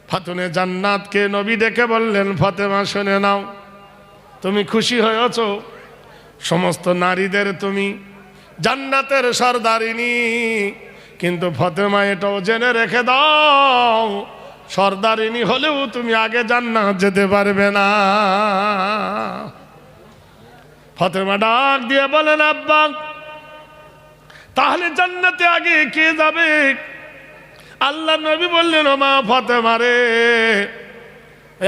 A: ফাতুনে জান্নাতকে নবী ডেকে বললেন, ফাতেমা শুনে নাও, তুমি খুশি হয়েছ, সমস্ত নারীদের তুমি জান্নাতের সরদারিনী, কিন্তু ফাতেমা এটাও জেনে রেখে দাও, সরদারিনী হলেও তুমি আগে জান্নাত যেতে পারবে না। ফাতেমা ডাক দিয়ে বলেন, আব্বা তাহলে জান্নাতে আগে কে যাবে? আল্লাহ নবী বললেন, ও মা ফাতেমা রে,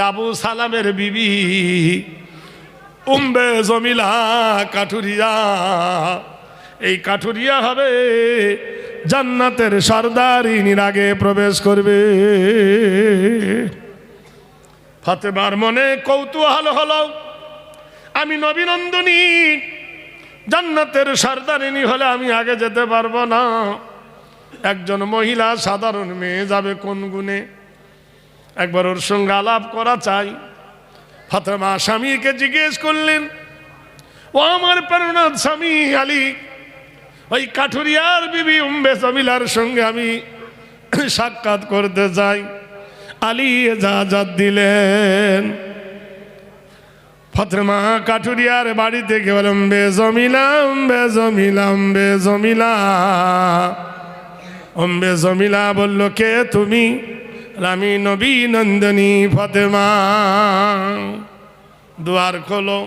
A: আবু সালামের বিবি উম্বে জমিলা কাঠুরিয়া, এই কাঠুরিয়া হবে জান্নাতের সরদারিনীর আগে প্রবেশ করবে। ফাতেমার মনে কৌতূহল হলো, আমি নবী নন্দিনী জান্নাতের সরদারিনী হলে আমি আগে যেতে পারবো না। একজন মহিলা সাধারণ মেয়ে যাবে কোন গুণে? একবার ওর সঙ্গে আলাপ করা চাই। ফাতেমা স্বামীকে জিজ্ঞেস করলেন, ও আমার প্রাণনাথ স্বামী আলী, ওই কাঠুরিয়ার বিবি উম্বে জমিলার সঙ্গে আমি সাক্ষাৎ করতে চাই। আলী ইজাজত দিলেন। ফাতেমা কাঠুরিয়ার বাড়ি থেকে বললাম, বেজমিলা বেজমিলা বেজমিলা। অম্বে জমিলা বলল, কে তুমি? আমি নবী নন্দিনী ফাতেমা। দুয়ার খোলো।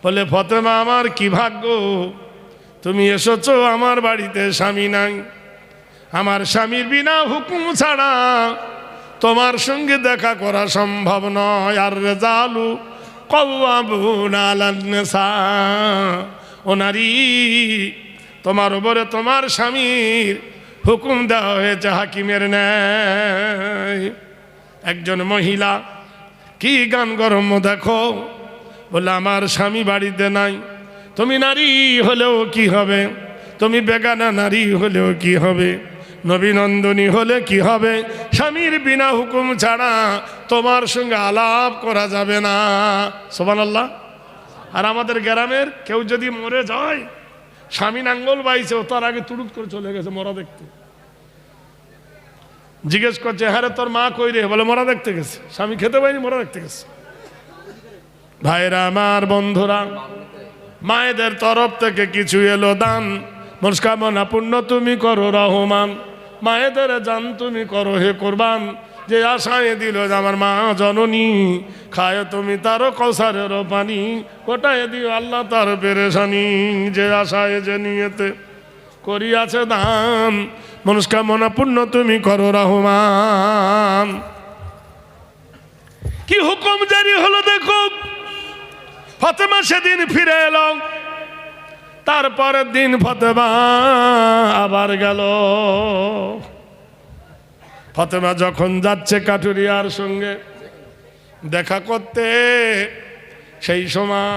A: বলে ফাতেমা আমার কি ভাগ্য, তুমি এসেছো আমার বাড়িতে, স্বামী নাই। আমার স্বামীর বিনা হুকুম ছাড়া তোমার সঙ্গে দেখা করা সম্ভব নয়। আর রেজালু কওয়ামুন আলান নিসা, ও নারী, তোমার উপরে তোমার স্বামীর হুকুম দেওয়া হয়েছে হাকিমের ন্যায়। একজন মহিলা কি গান গরম দেখো, বলে আমার স্বামী বাড়িতে নাই। তুমি নারী হলেও কি হবে, তুমি বেগানা নারী হলেও কি হবে, নবীনন্দনী হলে কি হবে, স্বামীর বিনা হুকুম ছাড়া তোমার সঙ্গে আলাপ করা যাবে না। সুবহানাল্লাহ। আর আমাদের গ্রামের কেউ যদি মরে যায়, স্বামী নাঙ্গল বাইছে, তার আগে তুড়ুক করে চলে গেছে মরা দেখতে। জিজ্ঞেস করছে, হ্যাঁ রে তোর মা কই রে, বলে মরা দেখতে গেছে। স্বামী খেতে পাইনি, মরা দেখতে গেছে। ভাইরা আমার, বন্ধুরা, মায়েদের তরফ থেকে কিছু এলো দান, মনস্কামনা পূর্ণ তুমি করো রহমান। মায়েদের জান তুমি করো হে কোরবান, যে আশায় দিল যে আমার মা জননী, খায় তুমি তারও কৌসারেরও পানি, কোটায় দিও আল্লাহ তার পেরেশানি। যে আশায় যে নিয়েতে করিয়াছে দান, মনস্কামনা পূর্ণ তুমি করো রহমান। কি হুকুম জারি হলো দেখো। ফাতেমা সেদিন ফিরে এলো, তারপরের দিন ফাতেমা আবার গেল। ফাতেমা যখন যাচ্ছে কাঠুরিয়ার সঙ্গে দেখা করতে, সেই সময়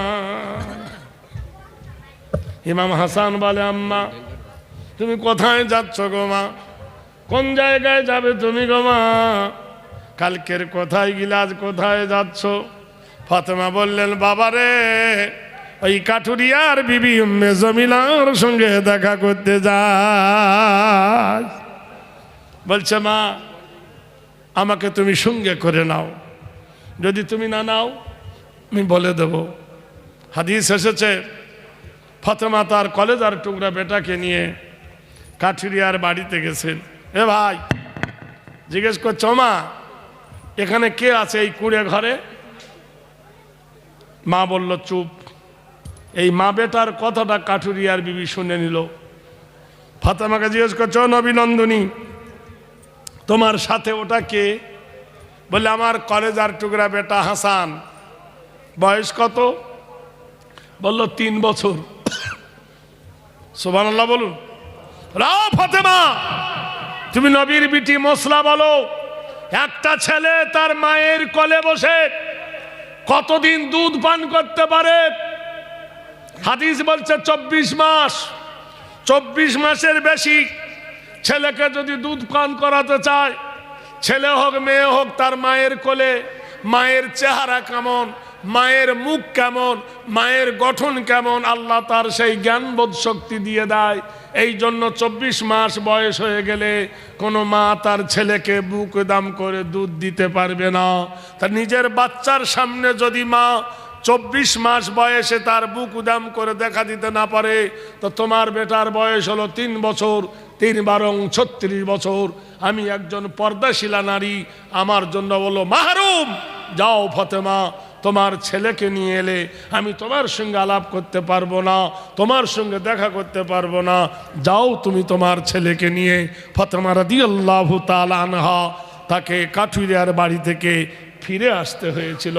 A: ইমাম হাসান বলে, আম্মা তুমি কোথায় যাচ্ছ গো মা, কোন জায়গায় যাবে তুমি গো মা, কালকের কোথায় গিলাজ কোথায় যাচ্ছ? ফাতেমা বললেন, বাবারে ওই কাঠুরিয়ার বিবি উম্মে জমিলার সঙ্গে দেখা করতে যায়। বলছে, মা আমাকে তুমি সঙ্গে করে নাও, যদি তুমি না নাও আমি বলে দেব। হাদিস এসেছে, ফাতেমা তার কলেজার টুকরা বেটাকে নিয়ে কাঠুরিয়ার বাড়িতে গেছেন। এ ভাই, জিজ্ঞেস করছো মা এখানে কে আছে এই কুঁড়ে ঘরে? মা বলল চুপ। এই মা বেটার কথাটা কাঠুরিয়ার বিবি শুনে নিল। ফাতেমাকে জিজ্ঞেস করছো, নবীনন্দনী তোমার সাথে ওটা কে? বলে, আমার কলেজার টুকরা বেটা হাসান। বয়স কত? বলল 3 বছর। সুবহানাল্লাহ বলুন। ফাতেমা তুমি নবীর বিটি মশলা বলো, একটা ছেলে তার মায়ের কোলে বসে কতদিন দুধ পান করতে পারে? হাদিস বলছে 24 মাস। 24 মাসের বেশি ছেলেকে যদি দুধ পান করাতে চায়, ছেলে হোক মেয়ে হোক, তার মায়ের কোলে মায়ের চেহারা কেমন, মায়ের মুখ কেমন, মায়ের গঠন কেমন, আল্লাহ তার সেই জ্ঞানবোধ শক্তি দিয়ে দেয়। এই জন্য 24 মাস বয়স হয়ে গেলে কোনো মা তার ছেলেকে বুক দাম করে দুধ দিতে পারবে না। তার নিজের বাচ্চার সামনে যদি মা 24 মাস বয়সে তার বুক উদাম করে দেখা দিতে না পারে, তো তোমার বেটার বয়স হলো 3 বছর, 3 বারং 36 বছর। আমি একজন পর্দাশীলা নারী, আমার জন্য বলো মাহরুম। যাও ফাতেমা, তোমার ছেলেকে নিয়ে এলে আমি তোমার সঙ্গে আলাপ করতে পারবো না, তোমার সঙ্গে দেখা করতে পারবো না। যাও তুমি তোমার ছেলেকে নিয়ে। ফাতেমা রাদিয়াল্লাহু তাআলা আনহা, তাকে কাঠুরিয়ার বাড়ি থেকে ফিরে আসতে হয়েছিল।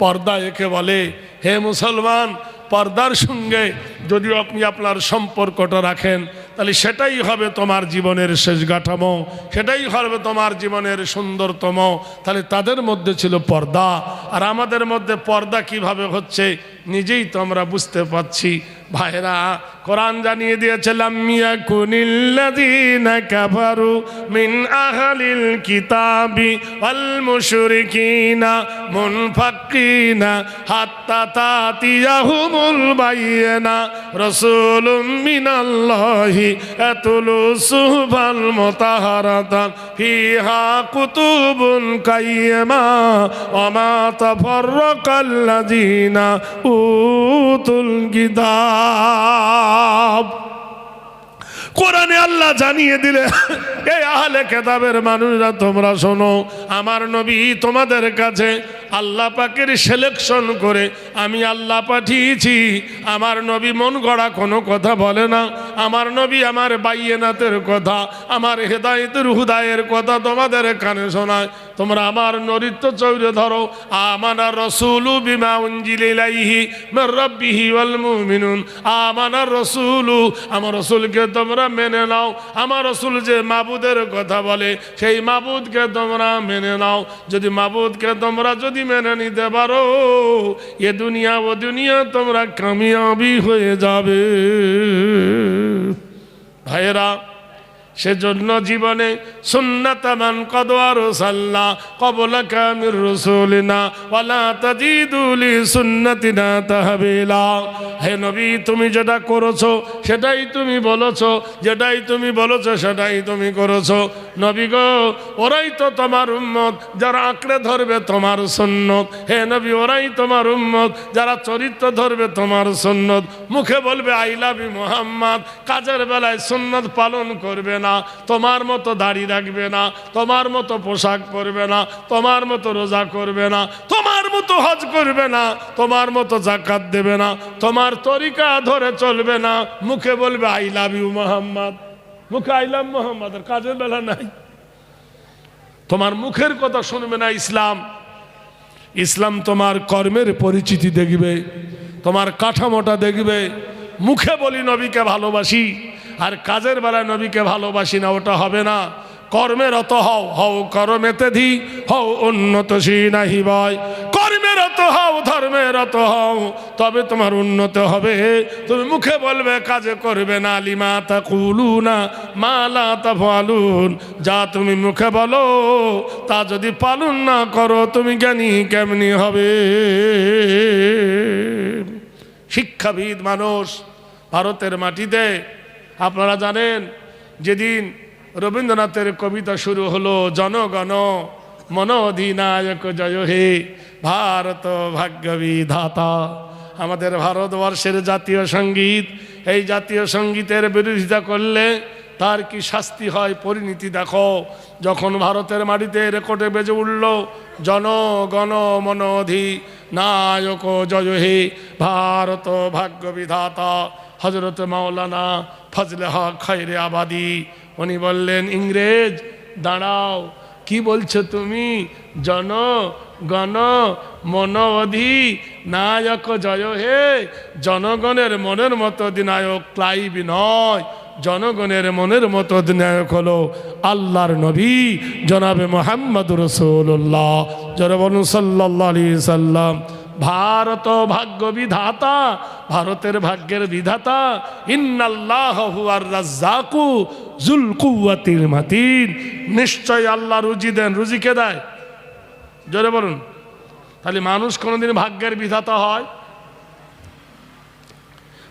A: পর্দা একে বলে। হে মুসলমান, পর্দার সঙ্গে যদি আপনি আপনার সম্পর্কটা রাখেন, তাহলে সেটাই হবে তোমার জীবনের শেষ কাঠামো, সেটাই হবে তোমার জীবনের সুন্দরতম। তাহলে তাদের মধ্যে ছিল পর্দা, আর আমাদের মধ্যে পর্দা কিভাবে হচ্ছে নিজেই তো আমরা বুঝতে পারছি। ভাইরা, কোরআন জানিয়ে দিয়েছে, লাম ইয়াকুনিল্লাযীনা কাফারু মিন আহলিল কিতাবি ওয়াল মুশরিকিনা মুনফাক্কিনা হাত্তা তাতিয়াহুমুল বায়িনা রাসূলুম মিনাল্লাহি ইয়াতলু সুহফাল মুতাহহারাতান ফিহা কুতুবুন কাইয়্যিমা ওয়া মা তাফাররাকাল্লাযীনা উতুল কিতাব কোরআনে আল্লাহ জানিয়ে দিলে, এই আহলে কেতাবের মানুষরা তোমরা শোনো, আমার নবী তোমাদের কাছে আল্লাহ পাকের সিলেকশন করে আমি আল্লাহ পাঠিয়েছি। আমার নবী মন গড়া কোনো কথা বলে না। আমার নবী আমার বাইয়েনাতের কথা, আমার হেদায়েতের হুদায়ের কথা তোমাদের কানে শোনায়। তোমরা আমার নরিত্ব চৌরে ধরো। আমানা রাসূলু বিমা উনজিলা ইলাইহি মির রাব্বিহি ওয়াল মুমিনুন। আমানা রাসূলু, আমার রাসূলকে তোমরা মেনে নাও। আমার রাসূল যে মাবুদের কথা বলে সেই মাবুদকে তোমরা মেনে নাও। যদি মাবুদকে তোমরা যদি মেনে নিতে পারো, এ দুনিয়া ও দুনিয়া তোমরা কামিয়াবি হয়ে যাবে। ভাইয়েরা, সেজন্য জীবনে সুন্নাতামান কদ আরসালনা ক্বাবলাকা মির রাসূলিনা ওয়ালা তাজিদু লি সুন্নাতিনা তাহবিলা। হে নবী, তুমি যেটা করেছো সেটাই তুমি বলেছো, যেটাই তুমি বলেছো সেটাই তুমি করেছো। নবী গো, ওরাই তো তোমার উম্মত যারা আঁকড়ে ধরবে তোমার সুন্নত। হে নবী, ওরাই তোমার উম্মত যারা চরিত্র ধরবে তোমার সুন্নত। মুখে বলবে আই লাভ ইউ মুহাম্মদ, কাজের বেলায় সুন্নত পালন করবে না। তোমার মতো দাড়ি রাখবে না, তোমার মতো পোশাক পরবে না, তোমার মতো রোজা করবে না, তোমার মতো হজ করবে না, তোমার মতো যাকাত দেবে না, তোমার তরিকা ধরে চলবে না। মুখে বলবে আই লাভ ইউ মুহাম্মদ, মুখে আই লাভ মুহাম্মদ, আর কাজের বেলা নাই। তোমার মুখের কথা শুনবে না ইসলাম। ইসলাম তোমার কর্মের পরিচিতি দেখবে, তোমার কাঠামোটা দেখবে। মুখে বলি নবীকে ভালোবাসি, আর কাজের বেলায় নবীকে ভালোবাসি না, ওটা হবে না। কর্মের রত হও, হও কর্মেতে ধি, হও উন্নতশী নাহি বয়। কর্মের রত হও, ধর্মের রত হও, তবে তোমার উন্নত হবে। তুমি মুখে বলবে, কাজে করবে না। লিমা তাকুলুনা মা লা তাফআলুন, যা তুমি মুখে বলো তা যদি পালন না করো, তুমি জ্ঞানী কেমনি হবে? শিক্ষাবিদ মানুষ ভারতের মাটিতে। আপনারা জানেন, যেদিন রবীন্দ্রনাথের কবিতা শুরু হলো, জনগণ মন অধিনায়ক জয় হে ভারত ভাগ্য বিধাতা, আমাদের ভারতবর্ষের জাতীয় সঙ্গীত। এই জাতীয় সঙ্গীতের বিরোধিতা করলে তার কি শাস্তি হয়, পরিণতি দেখো। যখন ভারতের মাটিতে রেকর্ডে বেজে উঠল, জনগণ মন অধিনায়ক জয় হে ভারত ভাগ্য বিধাতা, হযরত মাওলানা ফজলে হক খায়রে আবাদী উনি বললেন, ইংরেজ দাঁড়াও, কি বলছো তুমি? জনগণ মন অধিনায়ক জয় হে, জনগণের মনের মতো অধিনায়ক ক্লাইভ নয়, জনগণের মনের মতো অধিনায়ক হলো আল্লাহর নবী জনাবে মুহাম্মদুর রাসূলুল্লাহ, যারা বলুন সাল্লাল্লাহু আলাইহি সাল্লাম। ভারত ভাগ্য বিধাতা, ভারতের ভাগ্যের বিধাতা। ইন্নাল্লাহু হুয়ার রাজ্জাকু যুল কুওয়াতিল মাতিন, নিশ্চয় আল্লাহ রুজি দেন। রুজি কে দেয়? জোরে বলুন। তাহলে মানুষ কোনোদিন ভাগ্যের বিধাতা হয়?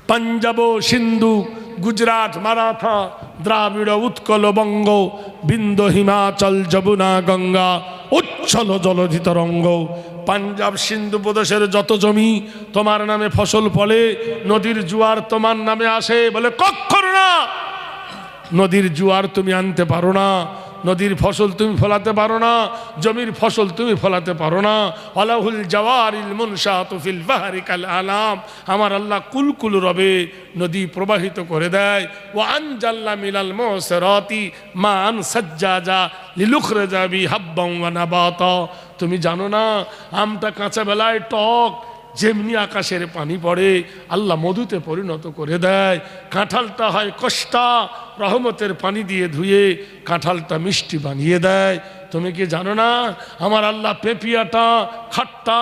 A: পাঞ্জাব, সিন্ধু, গুজরাট, মারাঠা, দ্রাবিড়, উৎকল, বঙ্গ, বিন্ধ্য, হিমাচল, যমুনা, গঙ্গা, উচ্ছল জলধিত রঙ্গ। পাঞ্জাব সিন্ধু প্রদেশের যত জমি তোমার নামে ফসল ফলে, নদীর জোয়ার তোমার নামে আসে? বলে কখনো না। নদীর জোয়ার তুমি আনতে পারো না, নদীর ফসল তুমি ফলাতে পারো না, জমির ফসল তুমি ফলাতে পারো না। আলাহুল জাওয়ারিল মুনশাতু ফিল বাহরি কাল আলাম, আমার আল্লাহ কুলকুল রবে নদী প্রবাহিত করে দেয়। ওয়া আনজাল্লা মিনাল মুসরাতি মান সাজ্জাজা লিলুখরাজা বি হাব্বান ওয়া নাবাতা। তুমি জানো না, আমটা কাঁচা বেলায় টক, যেমনি আকাশের পানি পড়ে আল্লাহ মধুতে পরিণত করে দেয়। কাঁঠালটা হয় কষ্টা, রহমতের পানি দিয়ে ধুয়ে কাঁঠালটা মিষ্টি বানিয়ে দেয়। তুমি কি জানো না, আমার আল্লাহ পেঁপিয়াটা খাট্টা,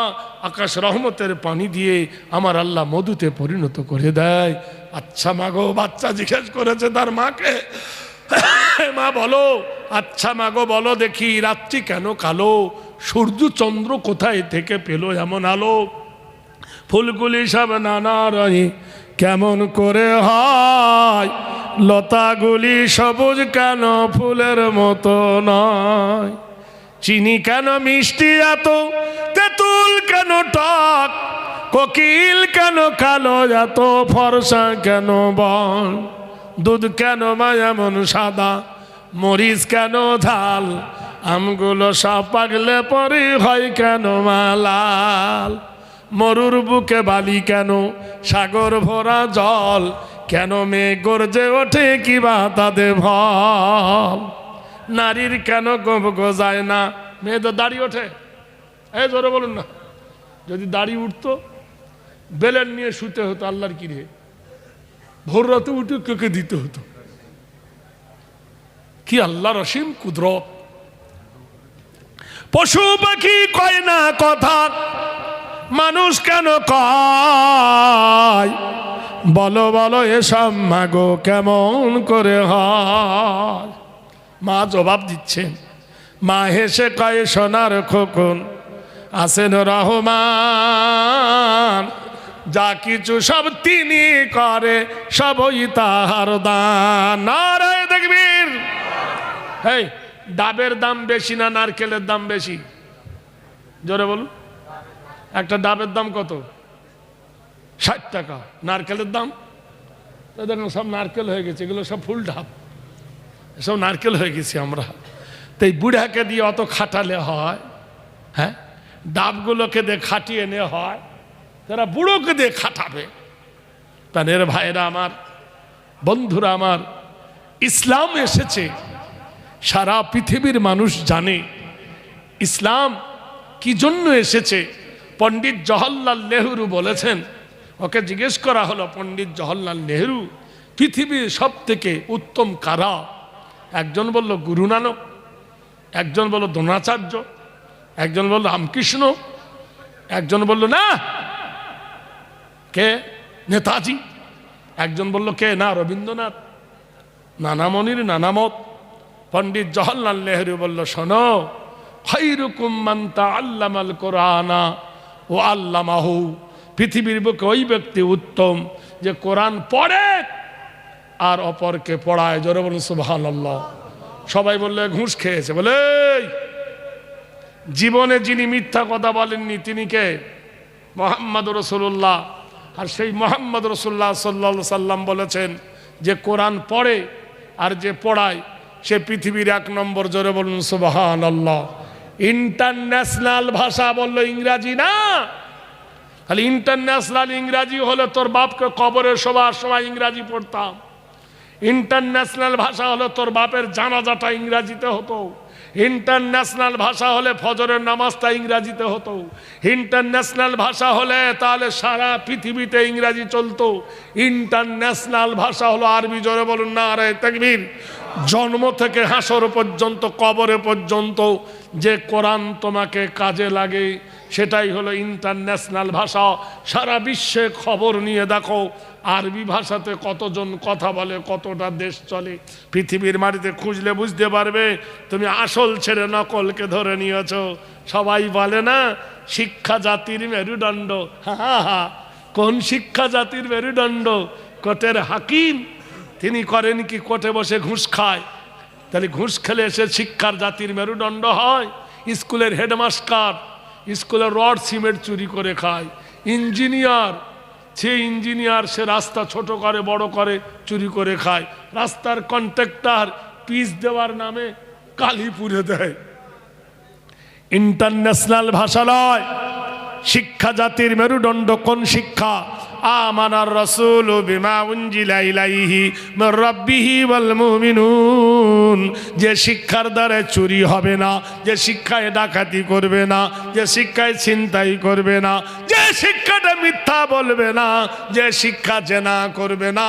A: আকাশ রহমতের পানি দিয়ে আমার আল্লাহ মধুতে পরিণত করে দেয়। আচ্ছা মাগো, বাচ্চা জিজ্ঞেস করেছে তার মাকে, মা বলো, আচ্ছা মাগো বলো দেখি, রাত্রি কেন কালো? সূর্য চন্দ্র কোথায় থেকে পেলো এমন আলো? ফুলগুলি সব নানা রঙে কেমন করে হয়? লতাগুলি সবুজ কেন ফুলের মতো নয়? চিনি কেন মিষ্টি এত, তেঁতুল কেন টক, কোকিল কেন কালো, এত ফর্সা কেন বন? দুধ কেন মা এমন সাদা, মরিচ কেন ঝাল, আমগুলো সব পাগলে পরে হয় কেন মা লাল। মরুর বুকে বালি কেন, সাগর ভরা জল, কেন মেয়ে গর্জে ওঠে কিবা তাদের ভল। নারীর কেন গোপ গজায় না, মেয়ে তো দাড়ি ওঠে, এই জোরে বলুন না। যদি দাড়ি উঠতো বেলেন নিয়ে শুতে হতো আল্লাহর কিরে, ভোর রাতে উঠে কেকে দিতে হতো। কি আল্লাহর অসীম কুদরত। পশু পাখি কয় না কথা, মানুষ কেন কয়, বলো বলো এসব মাগো কেমন করে হয়। মা জবাব দিচ্ছেন, মা হেসে কয় সোনার খোকন আছেন রহমান, যা কিছু সব তিনি করে সবই তাহার দান। নারায়ে তাকবীর। এই ডাবের দাম বেশি না নারকেলের দাম বেশি? জোরে বলুন। একটা ডাবের দাম কত? 60 টাকা। নারকেলের দাম তো দেখুন সব নারকেল হয়ে গেছে, এগুলো সব ফুল ডাব, সব নারকেল হয়ে গেছি আমরা। তো এই বুড়াকে দিয়ে অত খাটালে হয়? হ্যাঁ, ডাবগুলোকে দিয়ে খাটিয়ে নেওয়া হয়, তারা বুড়োকে দিয়ে খাটাবে। প্রাণের ভাইরা আমার, বন্ধুরা আমার, ইসলাম এসেছে, সারা পৃথিবীর মানুষ জানে ইসলাম কি জন্য এসেছে। পণ্ডিত জওহরলাল নেহরু বলেছেন, ওকে জিজ্ঞেস করা হলো, পণ্ডিত জওহরলাল নেহরু পৃথিবীর সব থেকে উত্তম কারা? একজন বলল গুরু নানক, একজন বলল দ্রোণাচার্য, একজন বলল রামকৃষ্ণ, একজন বলল না কে নেতাজি, একজন বলল কে না রবীন্দ্রনাথ। নানামণির নানামত। পণ্ডিত জওহরলাল নেহরু বলল, শোনো, খায়রুকুম মান তাআল্লামাল কোরআনা ওয়া আল্লামাহু, পৃথিবীর বুকে ওই ব্যক্তি উত্তম যে কোরআন পড়ে আর অপরকে পড়ায়। জোরে বলুন সুবহানাল্লাহ। সবাই বললে ঘুষ খেয়েছে। বলে জীবনে যিনি মিথ্যা কথা বলেননি তিনি কে? মুহাম্মদ রাসূলুল্লাহ। আর সেই মুহাম্মদ রাসূলুল্লাহ সাল্লাল্লাহু আলাইহি সাল্লাম বলেছেন যে কোরআন পড়ে আর যে পড়ায় সে পৃথিবীর 1 নম্বর। জোরে বলুন সুবহানাল্লাহ। ইন্টারন্যাশনাল ভাষা বললো ইংরাজি না, তাহলে ইন্টারন্যাশনাল ইংরাজি হলে তোর বাপকে কবরে শোবার সময় ইংরাজি পড়তাম। ইন্টারন্যাশনাল ভাষা হলে তোর বাপের জানাজাটা ইংরাজিতে হতো। ইন্টারন্যাশনাল ভাষা হলে ফজরের নামাজটা ইংরাজিতে হতো। ইন্টারন্যাশনাল ভাষা হলে তাহলে সারা পৃথিবীতে ইংরাজি চলতো। ইন্টারন্যাশনাল ভাষা হলো আরবি। জোরে বলুন নারায়ে তাকবীর। জন্ম থেকে হাসর পর্যন্ত, কবরে পর্যন্ত যে কোরআন তোমাকে কাজে লাগে সেটাই হলো ইন্টারন্যাশনাল ভাষা। সারা বিশ্বে খবর নিয়ে দেখো আরবি ভাষাতে কতজন কথা বলে, কতটা দেশ চলে। পৃথিবীর মাটিতে খুঁজলে বুঝতে পারবে তুমি আসল ছেড়ে নকলকে ধরে নিয়েছ। সবাই বলে না শিক্ষা জাতির মেরুদণ্ড। হা হা, কোন শিক্ষা জাতির মেরুদণ্ড? কোর্টের হাকিম, তিনি করেন কি কোর্টে বসে ঘুষ খায়। তাহলে ঘুষ খেলে সে শিক্ষার জাতির মেরুদণ্ড হয়? স্কুলের হেডমাস্টার স্কুলের রড সিমেন্ট চুরি করে খায়। ইঞ্জিনিয়ার, সে ইঞ্জিনিয়ার, সে রাস্তা ছোট করে বড় করে চুরি করে খায়। রাস্তার কন্ট্রাক্টর পিচ দেওয়ার নামে কালি পুড়ে দেয়। ইন্টারন্যাশনাল ভাষা নয়, শিক্ষা জাতির মেরুদণ্ড। কোন শিক্ষা? আমানার রাসূলু বিমা উনজিলা ইলাইহি মির রাব্বিহি ওয়াল মুমিনুন। যে শিক্ষার দ্বারা চুরি হবে না, যে শিক্ষায় ডাকাতি করবে না, যে শিক্ষায় ছিনতাই করবে না, যে শিক্ষাটা মিথ্যা বলবে না, যে শিক্ষা জেনা করবে না,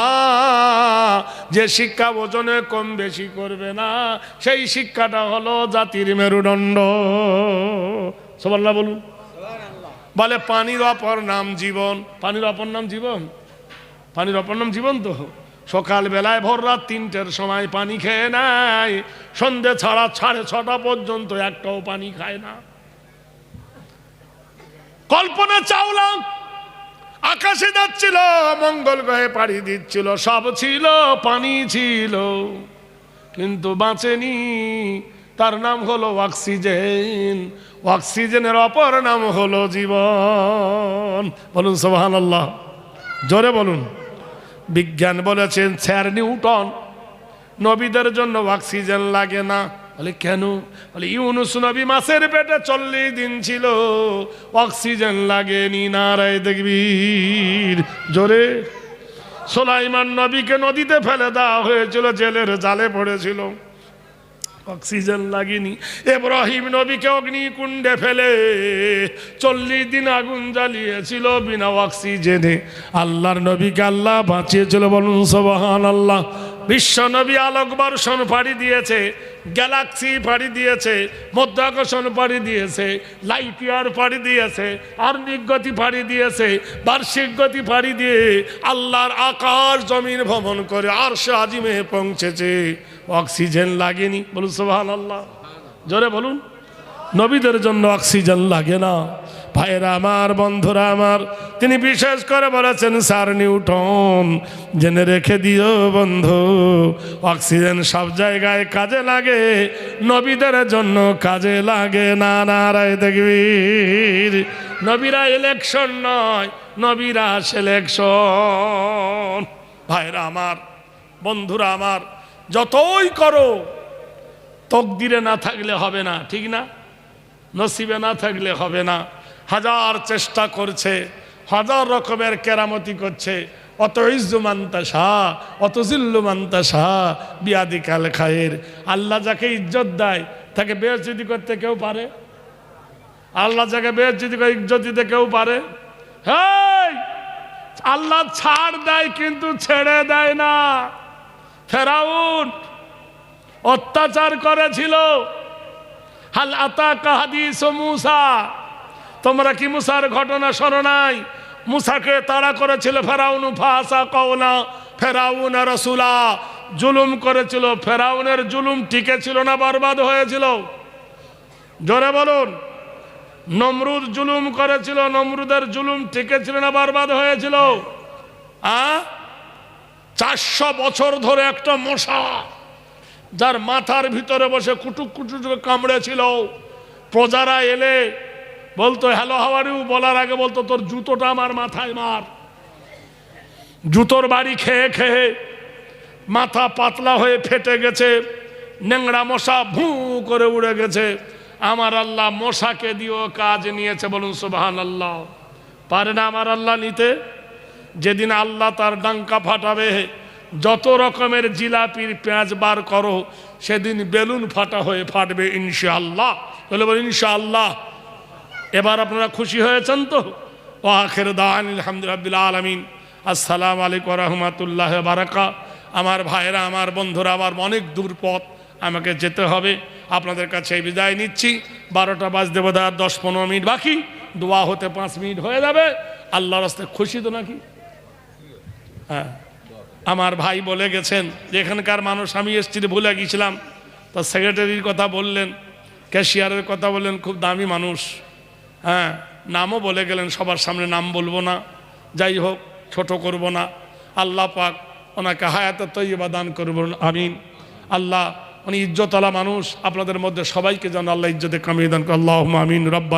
A: যে শিক্ষা ওজনে কম বেশি করবে না, সেই শিক্ষাটা হলো জাতির মেরুদণ্ড। সুবহানাল্লাহ বলুন। বলে পানির অপর নাম জীবন। পানির অপর নাম জীবন? পানির অপর নাম জীবন তো। সকালবেলায় ভোর রাত 3টের সময় পানি খেয়ে নেয়, সন্ধে ছাড়া 6:30 পর্যন্ত একটাও পানি খায় না। কল্পনা চাওলা আকাশে যাচ্ছিল, মঙ্গল গ্রহে পাড়ি দিচ্ছিল, সব ছিল, পানি ছিল, কিন্তু বাঁচেনি। তার নাম হলো অক্সিজেন। অক্সিজেনের অপর নাম হলো জীবন। বলুন সুবহানাল্লাহ, জোরে বলুন। বিজ্ঞান বলেছেন স্যার নিউটন নবীদের জন্য অক্সিজেন লাগে না। বলে কেন? বলে ইউনুস নবী মাছের পেটে 40 দিন ছিল, অক্সিজেন লাগেনি। নারায়ে তাকবীর, জোরে। সুলাইমান নবীকে নদীতে ফেলে দেওয়া হয়েছিল, জেলের জালে পড়েছিল, অক্সিজেন লাগেনি। ইব্রাহিম নবীকে অগ্নিকুণ্ডে ফেলে 40 দিন আগুন জ্বালিয়েছিল বিনা অক্সিজেনে, আল্লাহর নবীকে আল্লাহ বাঁচিয়েছিল। বলুন সুবহানাল্লাহ। বিশ্ব নবী আলোক বর্ষণ পাড়ি দিয়েছে, গ্যালাক্সি পাড়ি দিয়েছে, মধ্যাকর্ষণ পাড়ি দিয়েছে, লাইট ইয়ার পাড়ি দিয়েছে, আর্নিক গতি পাড়ি দিয়েছে, বার্ষিক গতি পাড়ি দিয়ে আল্লাহর আকাশ জমিন ভ্রমণ করে আরশে আজিমে পৌঁছেছে, অক্সিজেন লাগেনি। বলুন সুবহানাল্লাহ, জোরে বলুন। নবীদের জন্য অক্সিজেন লাগে না। ভাইরা আমার, বন্ধুরা আমার, তিনি বিশেষ করে বলেছেন স্যার নিউটন জেনে রেখে দিও বন্ধু, অক্সিজেন সব জায়গায় কাজে লাগে, নবীদের জন্য কাজে লাগে না। নারায়ে তাকবীর। নবীরা ইলেকশন নয়, নবীরা সিলেকশন। ভাইরা আমার, বন্ধুরা আমার, যতই করো তকদিরে না থাকলে হবে না, ঠিক না? নসিবে না থাকলে হবে না। হাজার চেষ্টা করছে, হাজার রকমের কেরামতি করছে, অত ইজ্জু মান্তাসা, অত জিল্লু মান্তাসা, বিয়াদিকাল খায়ের। আল্লাহ যাকে ইজ্জত দেয় তাকে বেইজ্জতি করতে কেউ পারে? আল্লাহ যাকে বেইজ্জতি করে ইজ্জত দিতে কেউ পারে? হেই, আল্লাহ ছাড় দেয় কিন্তু ছেড়ে দেয় না। ফেরাউন অত্যাচার করেছিল। হাল আতাকা হাদিস মুসা, তোমরা কি মুসার ঘটনা শোনো নাই? মুসাকে তাড়া করেছিল ফেরাউন, ফাসা কওলা ফেরাউন রাসূলা, জুলুম করেছিল। ফেরাউনের জুলুম টিকে ছিল না বরবাদ হয়েছিল? জোরে বলুন। নমরুদ জুলুম করেছিল, নমরুদের জুলুম টিকে ছিল না বরবাদ হয়েছিল? 400 বছর ধরে একটা মশা যার মাথার ভিতরে বসে কুটুক কুটুক কামড়েছিল, প্রজারা এলে বলতো হ্যালো হাওয়ারিউ, বলার আগে বলতো তোর জুতোটা আমার মাথায় মার। জুতোর বাড়ি খেয়ে খেয়ে মাথা পাতলা হয়ে ফেটে গেছে, নেংড়া মশা ভু করে উড়ে গেছে। আমার আল্লাহ মশাকে দিয়েও কাজ নিয়েছে। বলুন সুবহানাল্লাহ। পারে না আমার আল্লাহ নিতে? যেদিন আল্লাহ তার ডাঙ্কা ফাটাবে, যত রকমের জিলাপির পেঁয়াজ বার করো, সেদিন বেলুন ফাটা হয়ে ফাটবে ইনশাআল্লাহ। বলে বল ইনশাআল্লাহ। এবার আপনারা খুশি হয়েছেন তো? ও আখির দাওয়ানা আলহামদুলিল্লাহি রাব্বিল আলামিন। আসসালামু আলাইকুম ওয়া রাহমাতুল্লাহি ওয়া বারাকাতুহু। আমার ভাইরা, আমার বন্ধুরা, আমার অনেক দূর পথ আমাকে যেতে হবে। আপনাদের কাছে বিদায় নিচ্ছি। 12টা বাজতে বোধ হয় 10-15 মিনিট বাকি, দোয়া হতে 5 মিনিট হয়ে যাবে। আল্লাহর রাস্তায় খুশি তো নাকি? হ্যাঁ, আমার ভাই বলে গেছেন যে এখানকার মানুষ, আমি এসছি ভুলে গিয়েছিলাম, তা সেক্রেটারির কথা বললেন, ক্যাশিয়ারের কথা বললেন, খুব দামি মানুষ। হ্যাঁ, নামও বলে গেলেন, সবার সামনে নাম বলবো না, যাই হোক ছোট করব না। আল্লাহ পাক ওনাকে হায়াতে তৈয়বা দান করবেন, আমিন। আল্লাহ উনি ইজ্জতওয়ালা মানুষ, আপনাদের মধ্যে সবাইকে যেন আল্লাহ ইজ্জতে কামিয়ে দান করে, আল্লাহুম্মা আমিন। রব্বানা